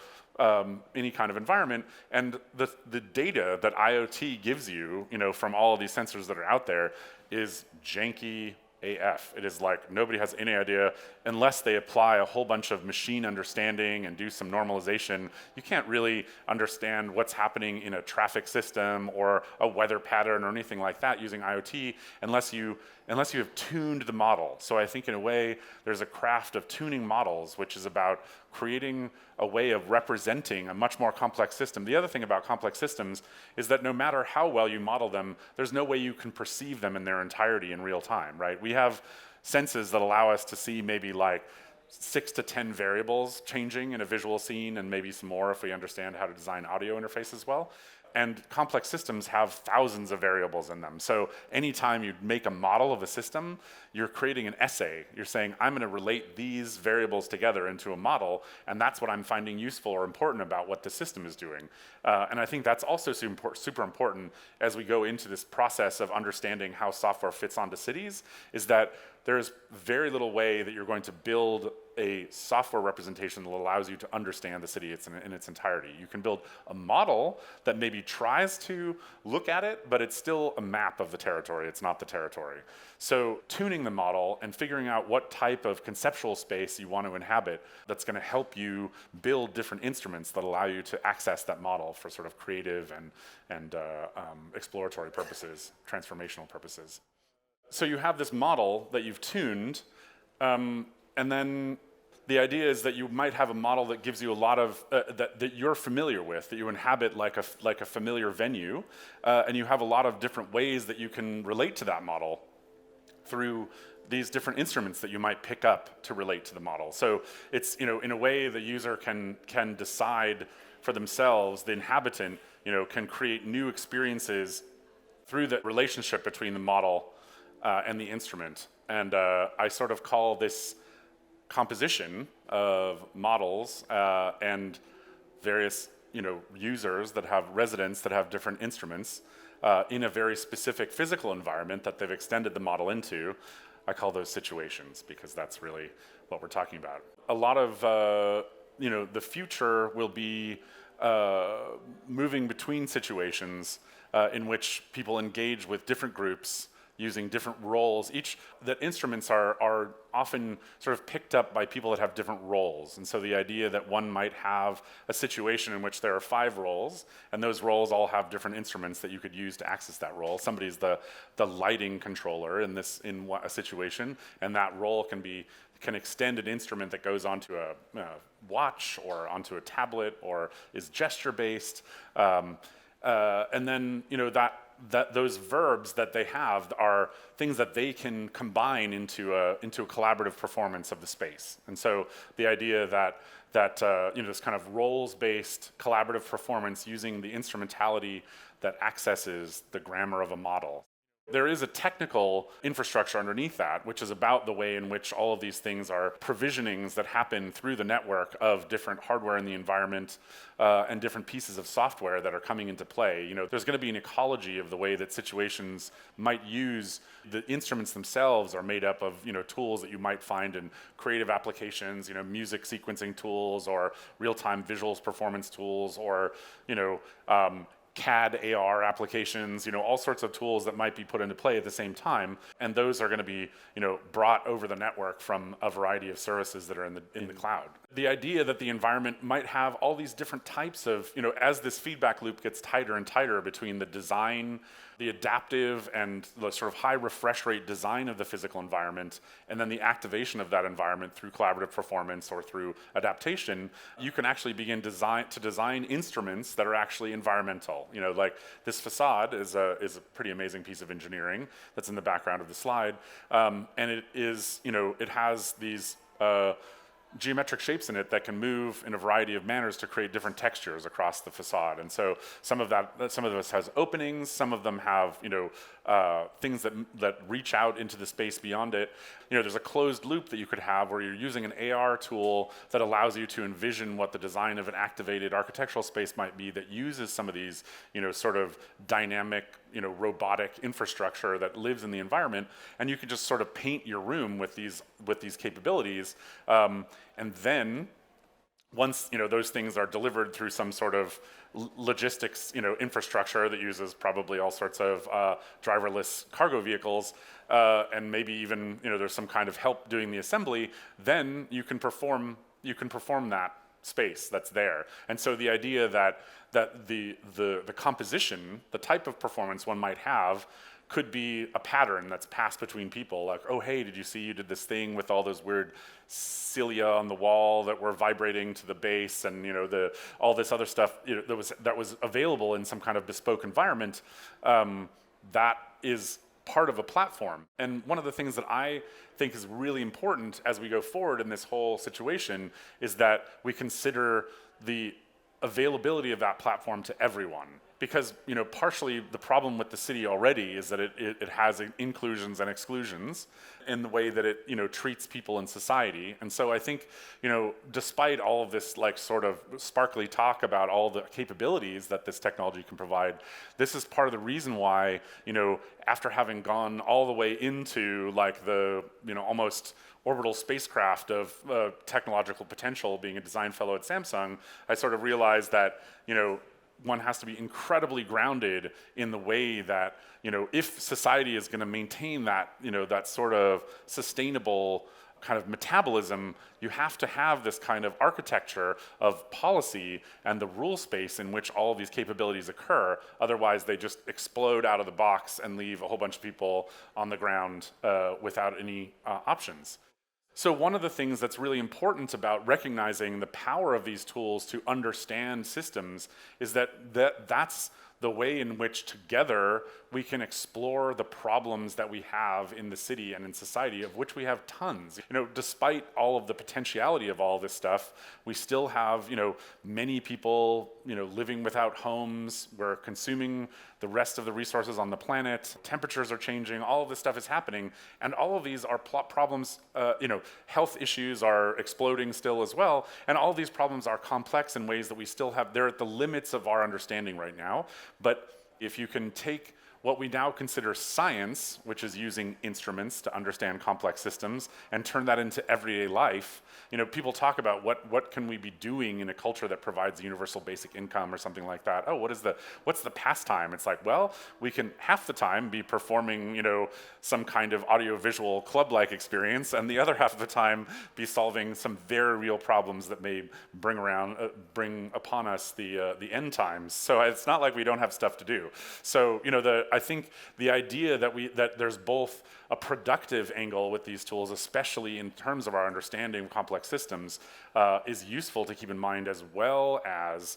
any kind of environment, and the data that IoT gives you, from all of these sensors that are out there is janky, AF. It is like nobody has any idea unless they apply a whole bunch of machine understanding and do some normalization. You can't really understand what's happening in a traffic system or a weather pattern or anything like that using IoT unless you have tuned the model. So I think in a way there's a craft of tuning models, which is about creating a way of representing a much more complex system. The other thing about complex systems is that no matter how well you model them, there's no way you can perceive them in their entirety in real time, right? We have senses that allow us to see maybe like 6 to 10 variables changing in a visual scene, and maybe some more if we understand how to design audio interfaces well. And complex systems have thousands of variables in them. So anytime you make a model of a system, you're creating an essay. You're saying, I'm gonna relate these variables together into a model, and that's what I'm finding useful or important about what the system is doing. And I think that's also super important as we go into this process of understanding how software fits onto cities, is that there's very little way that you're going to build a software representation that allows you to understand the city in its entirety. You can build a model that maybe tries to look at it, but it's still a map of the territory. It's not the territory. So tuning the model and figuring out what type of conceptual space you want to inhabit, that's going to help you build different instruments that allow you to access that model for sort of creative and exploratory purposes, transformational purposes. So you have this model that you've tuned, and then the idea is that you might have a model that gives you a lot of, that you're familiar with, that you inhabit like a familiar venue, and you have a lot of different ways that you can relate to that model through these different instruments that you might pick up to relate to the model. So it's, in a way the user can decide for themselves, the inhabitant, can create new experiences through the relationship between the model and the instrument. And I sort of call this composition of models and various users that have residents that have different instruments in a very specific physical environment that they've extended the model into. I call those situations, because that's really what we're talking about. A lot of the future will be moving between situations in which people engage with different groups using different roles. That instruments are often sort of picked up by people that have different roles. And so the idea that one might have a situation in which there are 5 roles, and those roles all have different instruments that you could use to access that role. Somebody's the lighting controller in a situation, and that role can extend an instrument that goes onto a watch or onto a tablet or is gesture-based. And then that those verbs that they have are things that they can combine into a collaborative performance of the space. And so the idea that this kind of roles-based collaborative performance using the instrumentality that accesses the grammar of a model. There is a technical infrastructure underneath that, which is about the way in which all of these things are provisionings that happen through the network of different hardware in the environment and different pieces of software that are coming into play. There's going to be an ecology of the way that situations might use the instruments themselves are made up of tools that you might find in creative applications, music sequencing tools or real-time visuals performance tools or CAD, AR applications, all sorts of tools that might be put into play at the same time, and those are going to be, brought over the network from a variety of services that are in the cloud. The idea that the environment might have all these different types of, as this feedback loop gets tighter and tighter between the design, the adaptive and the sort of high refresh rate design of the physical environment, and then the activation of that environment through collaborative performance or through adaptation, you can actually begin to design instruments that are actually environmental. Like this facade is a pretty amazing piece of engineering that's in the background of the slide, and it is, it has these geometric shapes in it that can move in a variety of manners to create different textures across the facade. And so some of this has openings, some of them have things that reach out into the space beyond it. There's a closed loop that you could have where you're using an AR tool that allows you to envision what the design of an activated architectural space might be that uses some of these sort of dynamic robotic infrastructure that lives in the environment, and you can just sort of paint your room with these capabilities, and then once those things are delivered through some sort of logistics infrastructure that uses probably all sorts of driverless cargo vehicles, and maybe even there's some kind of help doing the assembly, then you can perform that space that's there. And so the idea that the composition, the type of performance one might have, could be a pattern that's passed between people, like, oh hey, did you see you did this thing with all those weird cilia on the wall that were vibrating to the bass, and all this other stuff that was available in some kind of bespoke environment. That is part of a platform. And one of the things that I think is really important as we go forward in this whole situation is that we consider the availability of that platform to everyone. Because partially the problem with the city already is that it has inclusions and exclusions in the way that it treats people in society. And so I think despite all of this like sort of sparkly talk about all the capabilities that this technology can provide, this is part of the reason why after having gone all the way into like the almost orbital spacecraft of technological potential, being a design fellow at Samsung, I sort of realized that one has to be incredibly grounded in the way that, if society is going to maintain that, that sort of sustainable kind of metabolism, you have to have this kind of architecture of policy and the rule space in which all of these capabilities occur. Otherwise, they just explode out of the box and leave a whole bunch of people on the ground without any options. So one of the things that's really important about recognizing the power of these tools to understand systems is that's the way in which together we can explore the problems that we have in the city and in society, of which we have tons. Despite all of the potentiality of all this stuff, we still have, many people, living without homes. We're consuming the rest of the resources on the planet. Temperatures are changing. All of this stuff is happening. And all of these are problems, health issues are exploding still as well. And all of these problems are complex in ways that we still have, they're at the limits of our understanding right now. But if you can take what we now consider science, which is using instruments to understand complex systems, and turn that into everyday life. People talk about what can we be doing in a culture that provides universal basic income or something like that. Oh, what's the pastime? It's like, well, we can half the time be performing, some kind of audiovisual club-like experience, and the other half of the time be solving some very real problems that may bring upon us the end times. So it's not like we don't have stuff to do. So I think the idea that there's both a productive angle with these tools, especially in terms of our understanding of complex systems, is useful to keep in mind, as well as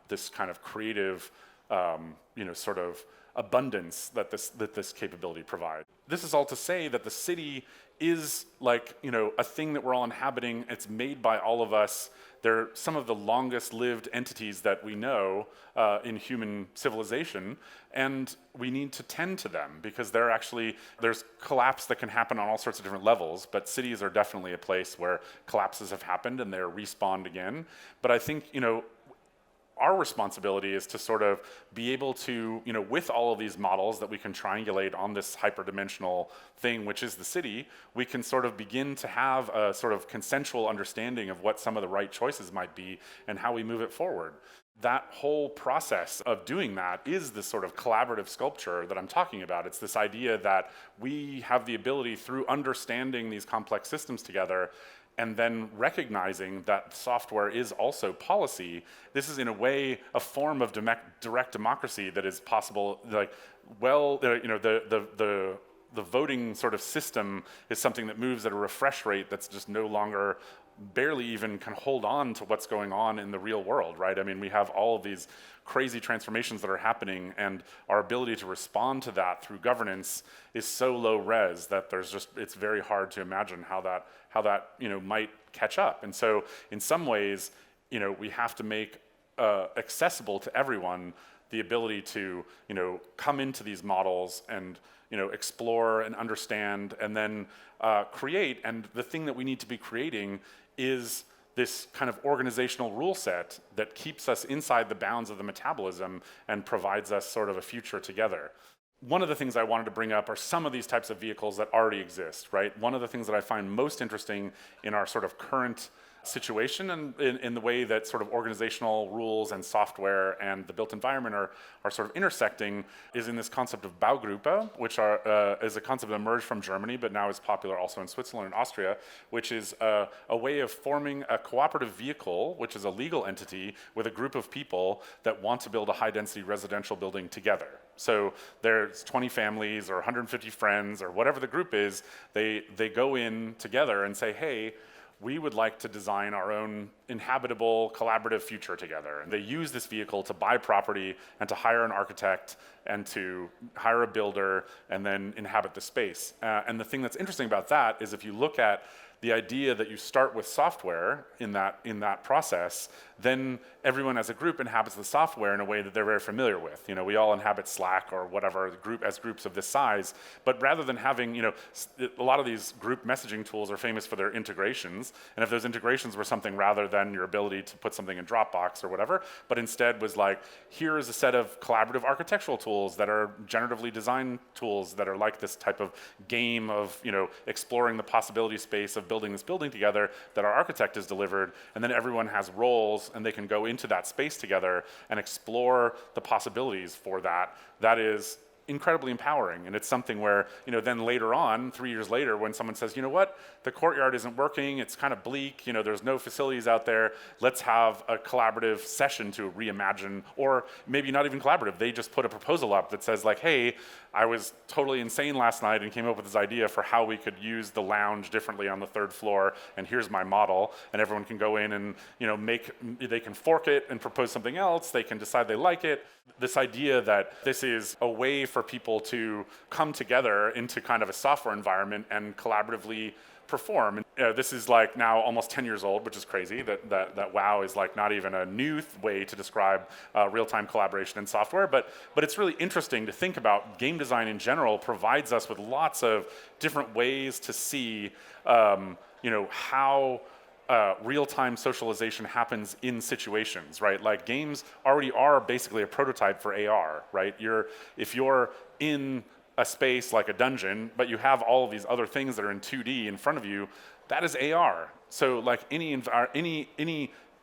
this kind of creative, sort of abundance that this capability provides. This is all to say that the city is like, a thing that we're all inhabiting. It's made by all of us. They're some of the longest lived entities that we know in human civilization, and we need to tend to them because there's collapse that can happen on all sorts of different levels, but cities are definitely a place where collapses have happened and they're respawned again. But I think, our responsibility is to sort of be able to, with all of these models that we can triangulate on this hyperdimensional thing, which is the city, we can sort of begin to have a sort of consensual understanding of what some of the right choices might be and how we move it forward. That whole process of doing that is this sort of collaborative sculpture that I'm talking about. It's this idea that we have the ability, through understanding these complex systems together, and then recognizing that software is also policy. This is in a way a form of direct democracy that is possible. Like, well, the voting sort of system is something that moves at a refresh rate that's just no longer, barely even can hold on to what's going on in the real world, right? I mean, we have all of these crazy transformations that are happening, and our ability to respond to that through governance is so low res that it's very hard to imagine how that might catch up. And so in some ways, we have to make accessible to everyone the ability to, come into these models and, explore and understand and then create. And the thing that we need to be creating is this kind of organizational rule set that keeps us inside the bounds of the metabolism and provides us sort of a future together. One of the things I wanted to bring up are some of these types of vehicles that already exist, right? One of the things that I find most interesting in our sort of current situation, and in the way that sort of organizational rules and software and the built environment are sort of intersecting is in this concept of Baugruppe, which is a concept that emerged from Germany, but now is popular also in Switzerland and Austria, which is a way of forming a cooperative vehicle, which is a legal entity with a group of people that want to build a high-density residential building together. So there's 20 families or 150 friends or whatever the group is, they go in together and say, hey, we would like to design our own inhabitable, collaborative future together. And they use this vehicle to buy property and to hire an architect and to hire a builder and then inhabit the space. And the thing that's interesting about that is if you look at the idea that you start with software in that process, then everyone as a group inhabits the software in a way that they're very familiar with. You know, we all inhabit Slack or whatever as groups of this size, but rather than having, a lot of these group messaging tools are famous for their integrations, and if those integrations were something rather than your ability to put something in Dropbox or whatever, but instead was like, here is a set of collaborative architectural tools that are generatively designed tools that are like this type of game of, exploring the possibility space of building this building together that our architect has delivered, and then everyone has roles and they can go into that space together and explore the possibilities for that. That is incredibly empowering, and it's something where, then later on, 3 years later, when someone says, you know what, the courtyard isn't working, it's kind of bleak, there's no facilities out there, let's have a collaborative session to reimagine, or maybe not even collaborative, they just put a proposal up that says like, hey, I was totally insane last night and came up with this idea for how we could use the lounge differently on the 3rd floor, and here's my model, and everyone can go in and, they can fork it and propose something else, they can decide they like it. This idea that this is a way for people to come together into kind of a software environment and collaboratively perform. And, this is like now almost 10 years old, which is crazy, that WoW is like not even a new way to describe real-time collaboration in software, but it's really interesting to think about. Game design in general provides us with lots of different ways to see, how real-time socialization happens in situations, right? Like games already are basically a prototype for AR, right? If you're in a space like a dungeon, but you have all of these other things that are in 2D in front of you, that is AR. So like any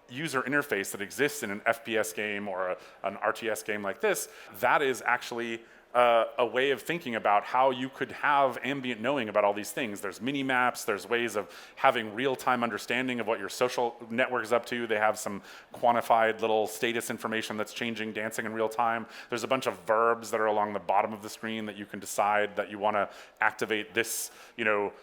user interface that exists in an FPS game or an RTS game like this, that is actually a way of thinking about how you could have ambient knowing about all these things. There's mini maps, there's ways of having real-time understanding of what your social network is up to. They have some quantified little status information that's changing, dancing in real time. There's a bunch of verbs that are along the bottom of the screen that you can decide that you want to activate this,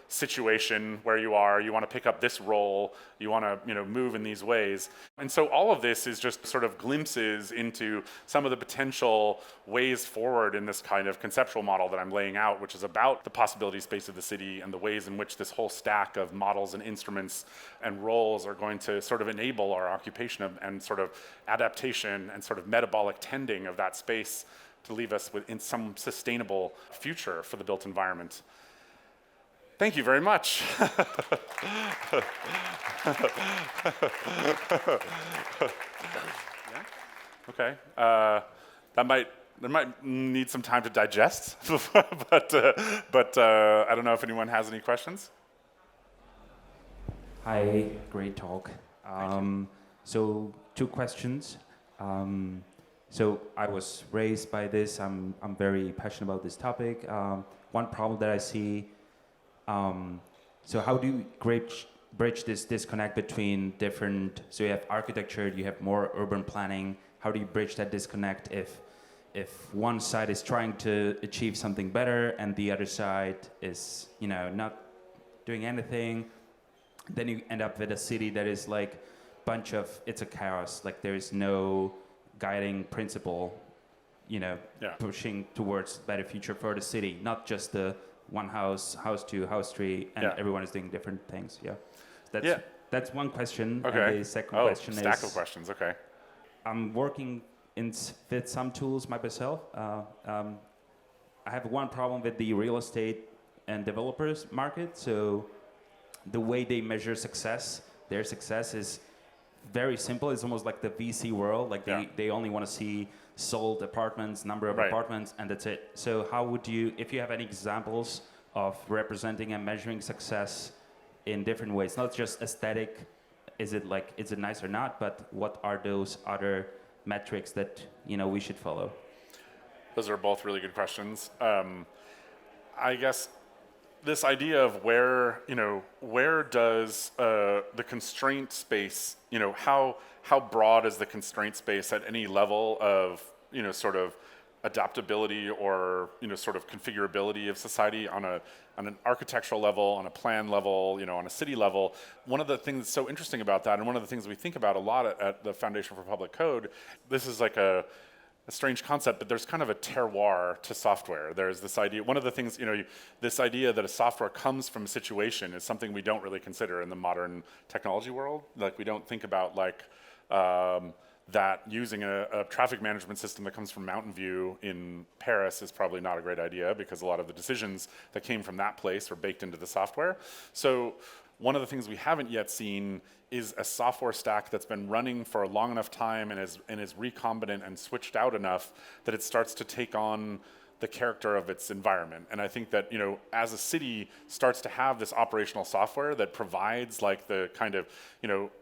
situation where you are, you want to pick up this role, you want to, move in these ways. And so all of this is just sort of glimpses into some of the potential ways forward in this kind of conceptual model that I'm laying out, which is about the possibility space of the city and the ways in which this whole stack of models and instruments and roles are going to sort of enable our occupation and sort of adaptation and sort of metabolic tending of that space to leave us in some sustainable future for the built environment. Thank you very much. Yeah? Okay. That might need some time to digest, but I don't know if anyone has any questions. Hi, great talk. So 2 questions. So I was raised by this. I'm very passionate about this topic. One problem that I see. So how do you bridge this disconnect between different? So you have architecture, you have more urban planning. How do you bridge that disconnect if one side is trying to achieve something better and the other side is, not doing anything? Then you end up with a city that is like it's a chaos. Like there is no guiding principle, pushing towards better future for the city, not just the one house 2, house 3, and everyone is doing different things. That's one question. Okay. And the second question is stack of questions. Okay. I'm working with some tools myself. I have one problem with the real estate and developers market. So the way they measure success, their success is very simple. It's almost like the VC world. Like they only want to see sold apartments, number of apartments, and that's it. So how would you, if you have any examples of representing and measuring success in different ways, not just aesthetic is it nice or not? But what are those other metrics that we should follow? Those are both really good questions. I guess this idea of where does the constraint space, how broad is the constraint space at any level of, sort of adaptability or, sort of configurability of society on an architectural level, on a plan level, on a city level. One of the things that's so interesting about that, and one of the things we think about a lot at the Foundation for Public Code, this is like a strange concept, but there's kind of a terroir to software. There's this idea, one of the things, this idea that a software comes from a situation is something we don't really consider in the modern technology world. Like we don't think about that using a traffic management system that comes from Mountain View in Paris is probably not a great idea because a lot of the decisions that came from that place are baked into the software. So one of the things we haven't yet seen is a software stack that's been running for a long enough time and is recombinant and switched out enough that it starts to take on the character of its environment. And I think that, as a city starts to have this operational software that provides like the kind of,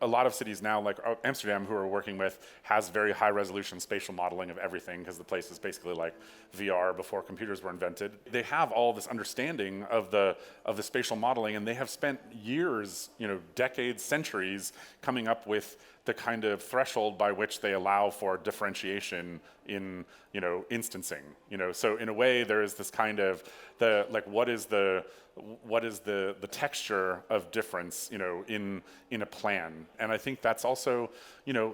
a lot of cities now, like Amsterdam, who we're working with, has very high resolution spatial modeling of everything because the place is basically like VR before computers were invented. They have all this understanding of the spatial modeling, and they have spent years, decades, centuries coming up with the kind of threshold by which they allow for differentiation in, instancing. So in a way, there is this kind of what is the texture of difference, in a plan. And I think that's also,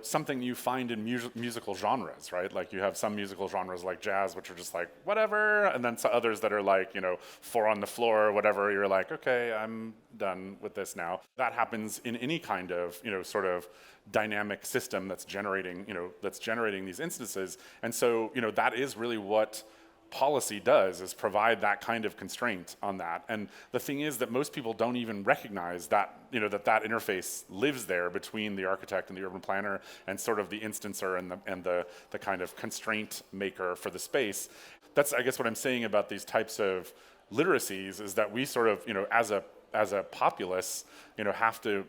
something you find in musical genres, right? Like you have some musical genres like jazz, which are just like whatever, and then some others that are like, four on the floor or whatever. You're like, okay, I'm done with this now. That happens in any kind of, sort of dynamic system that's generating these instances. And so, that is really what policy does, is provide that kind of constraint on that. And the thing is that most people don't even recognize that, that interface lives there between the architect and the urban planner and sort of the instancer and the kind of constraint maker for the space. That's, I guess, what I'm saying about these types of literacies is that we sort of, as a populace, have to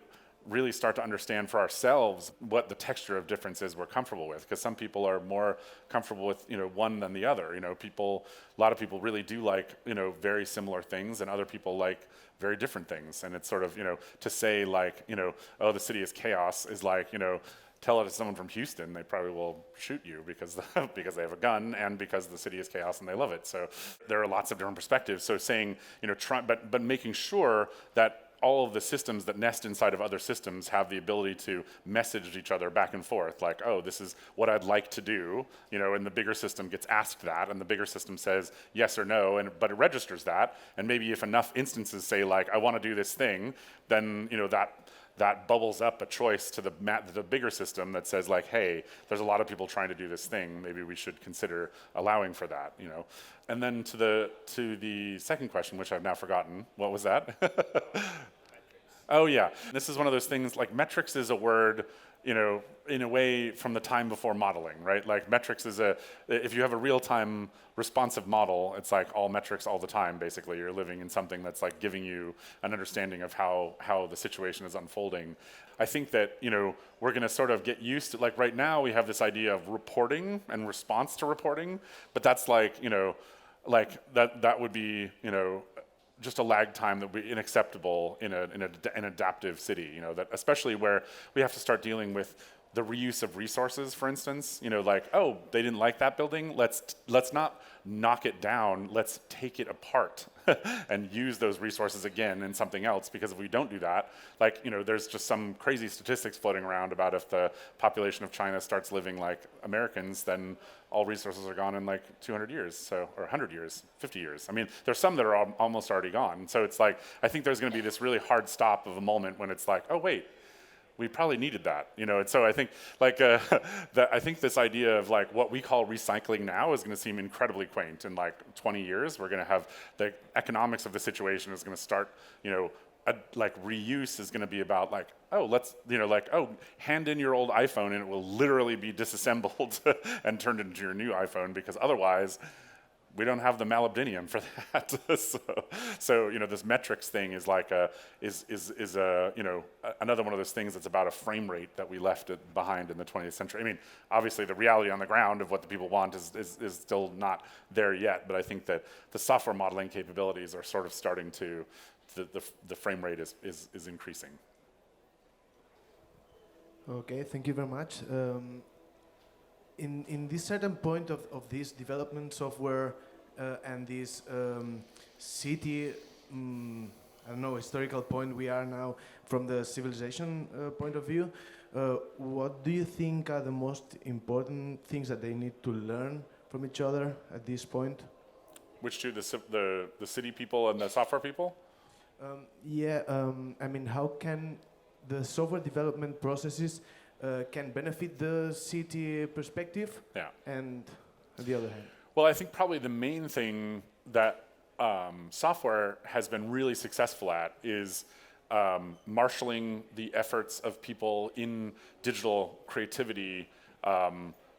really start to understand for ourselves what the texture of difference is we're comfortable with, because some people are more comfortable with one than the other. A lot of people really do like very similar things, and other people like very different things. And it's sort of to say like oh, the city is chaos is like tell it to someone from Houston, they probably will shoot you because they have a gun and because the city is chaos and they love it. So there are lots of different perspectives. So saying but making sure that all of the systems that nest inside of other systems have the ability to message each other back and forth, like, oh, this is what I'd like to do, and the bigger system gets asked that, and the bigger system says yes or no, but it registers that, and maybe if enough instances say, like, I want to do this thing, then, that bubbles up a choice to the bigger system that says, like, hey, there's a lot of people trying to do this thing, maybe we should consider allowing for that, And then to the second question, which I've now forgotten, what was that? Oh yeah, this is one of those things, like metrics is a word, in a way from the time before modeling, right? Like metrics is if you have a real-time responsive model, it's like all metrics all the time, basically. You're living in something that's like giving you an understanding of how the situation is unfolding. I think that, we're gonna sort of get used to, like right now we have this idea of reporting and response to reporting, but that's like, like that would be, just a lag time that would be unacceptable in an adaptive city, that especially where we have to start dealing with the reuse of resources, for instance, like, oh, they didn't like that building, let's not knock it down, let's take it apart and use those resources again in something else, because if we don't do that, like, there's just some crazy statistics floating around about if the population of China starts living like Americans, then all resources are gone in like 200 years, or 100 years, 50 years. I mean, there's some that are almost already gone. So it's like, I think there's gonna be this really hard stop of a moment when it's like, oh wait, we probably needed that, And so I think, like, I think this idea of like what we call recycling now is going to seem incredibly quaint. In like 20 years, we're going to have the economics of the situation is going to start, like reuse is going to be about like, oh, let's, hand in your old iPhone and it will literally be disassembled and turned into your new iPhone, because otherwise we don't have the molybdenum for that. so this metrics thing is like another one of those things that's about a frame rate that we left behind in the 20th century. I mean, obviously the reality on the ground of what the people want is still not there yet, but I think that the software modeling capabilities are sort of starting to, the frame rate is increasing. Okay, thank you very much. In this certain point of this development software and this city, I don't know, historical point we are now from the civilization point of view, what do you think are the most important things that they need to learn from each other at this point? Which two, the city people and the software people? I mean, how can the software development processes can benefit the city perspective, and on the other hand? Well, I think probably the main thing that software has been really successful at is marshaling the efforts of people in digital creativity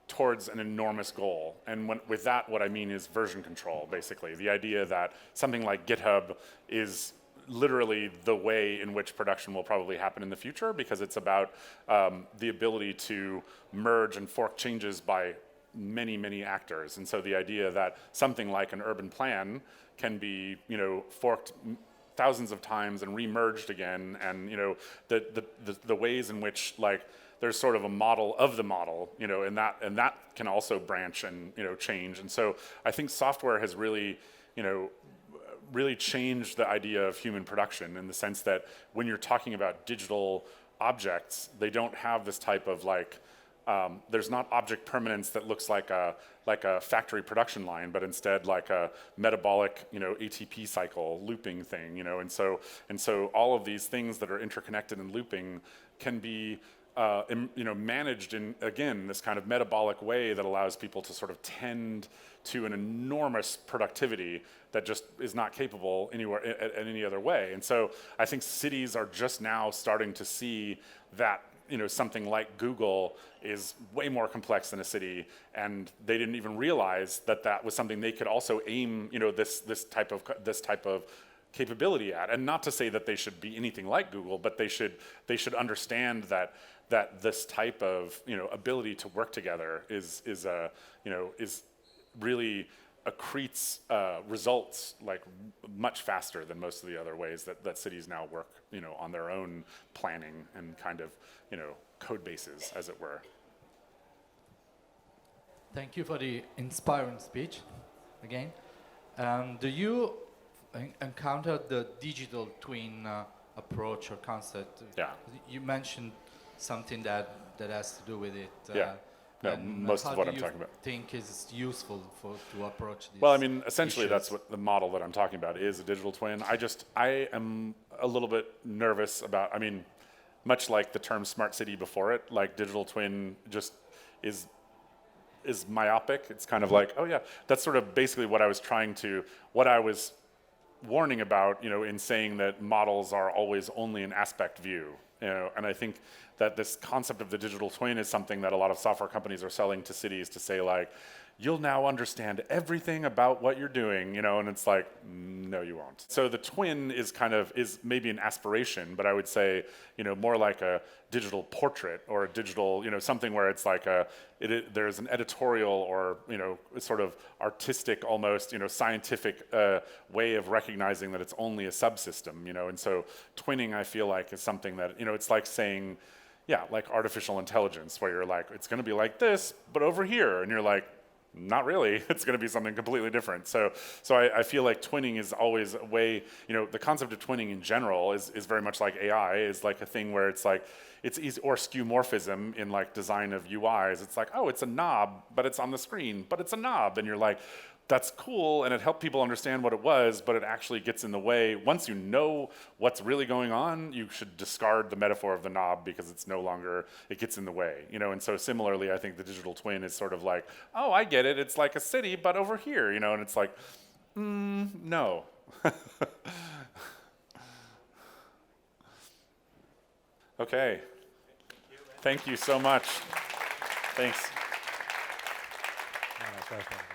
towards an enormous goal. And with that, what I mean is version control, basically. The idea that something like GitHub is literally the way in which production will probably happen in the future, because it's about the ability to merge and fork changes by many, many actors. And so the idea that something like an urban plan can be, forked thousands of times and remerged again, and the ways in which there's sort of a model of the model, and that can also branch and change. And so I think software has really, really changed the idea of human production, in the sense that when you're talking about digital objects, they don't have this type of there's not object permanence that looks like a factory production line, but instead like a metabolic, ATP cycle looping thing, and so all of these things that are interconnected and looping can be managed in, again, this kind of metabolic way that allows people to sort of tend to an enormous productivity that just is not capable anywhere in any other way. And so I think cities are just now starting to see that something like Google is way more complex than a city, and they didn't even realize that was something they could also aim this type of capability at. And not to say that they should be anything like Google, but they should understand that this type of ability to work together is really accretes results much faster than most of the other ways that cities now work on their own planning and kind of code bases, as it were. Thank you for the inspiring speech again. Do you encounter the digital twin approach or concept? Yeah. You mentioned something that has to do with it. Yeah. No, most of what I'm talking about. How do you think is useful to approach this? Well, I mean, essentially issues? that's what the model that I'm talking about is, a digital twin. I am a little bit nervous about, I mean, much like the term smart city before it, digital twin just is myopic. It's kind of oh yeah, that's sort of basically what I was warning about, in saying that models are always only an aspect view. And I think that this concept of the digital twin is something that a lot of software companies are selling to cities to say you'll now understand everything about what you're doing, and it's no, you won't. So the twin is maybe an aspiration, but I would say, more like a digital portrait or a digital, something where it's there's an editorial or, sort of artistic, almost, scientific way of recognizing that it's only a subsystem, and so twinning, I feel is something that, it's like saying, yeah, like artificial intelligence, where you're it's going to be like this, but over here, and you're not really. It's going to be something completely different. So I feel like twinning is always a way, the concept of twinning in general is very much like AI, is a thing where it's it's easy, or skeuomorphism in design of UIs. It's oh, it's a knob, but it's on the screen, but it's a knob. And you're that's cool, and it helped people understand what it was, but it actually gets in the way. Once you know what's really going on, you should discard the metaphor of the knob, because it's no longer, it gets in the way, And so similarly, I think the digital twin is sort of oh, I get it, it's like a city, but over here, and it's no. Okay. Thank you so much. Thanks. Perfect.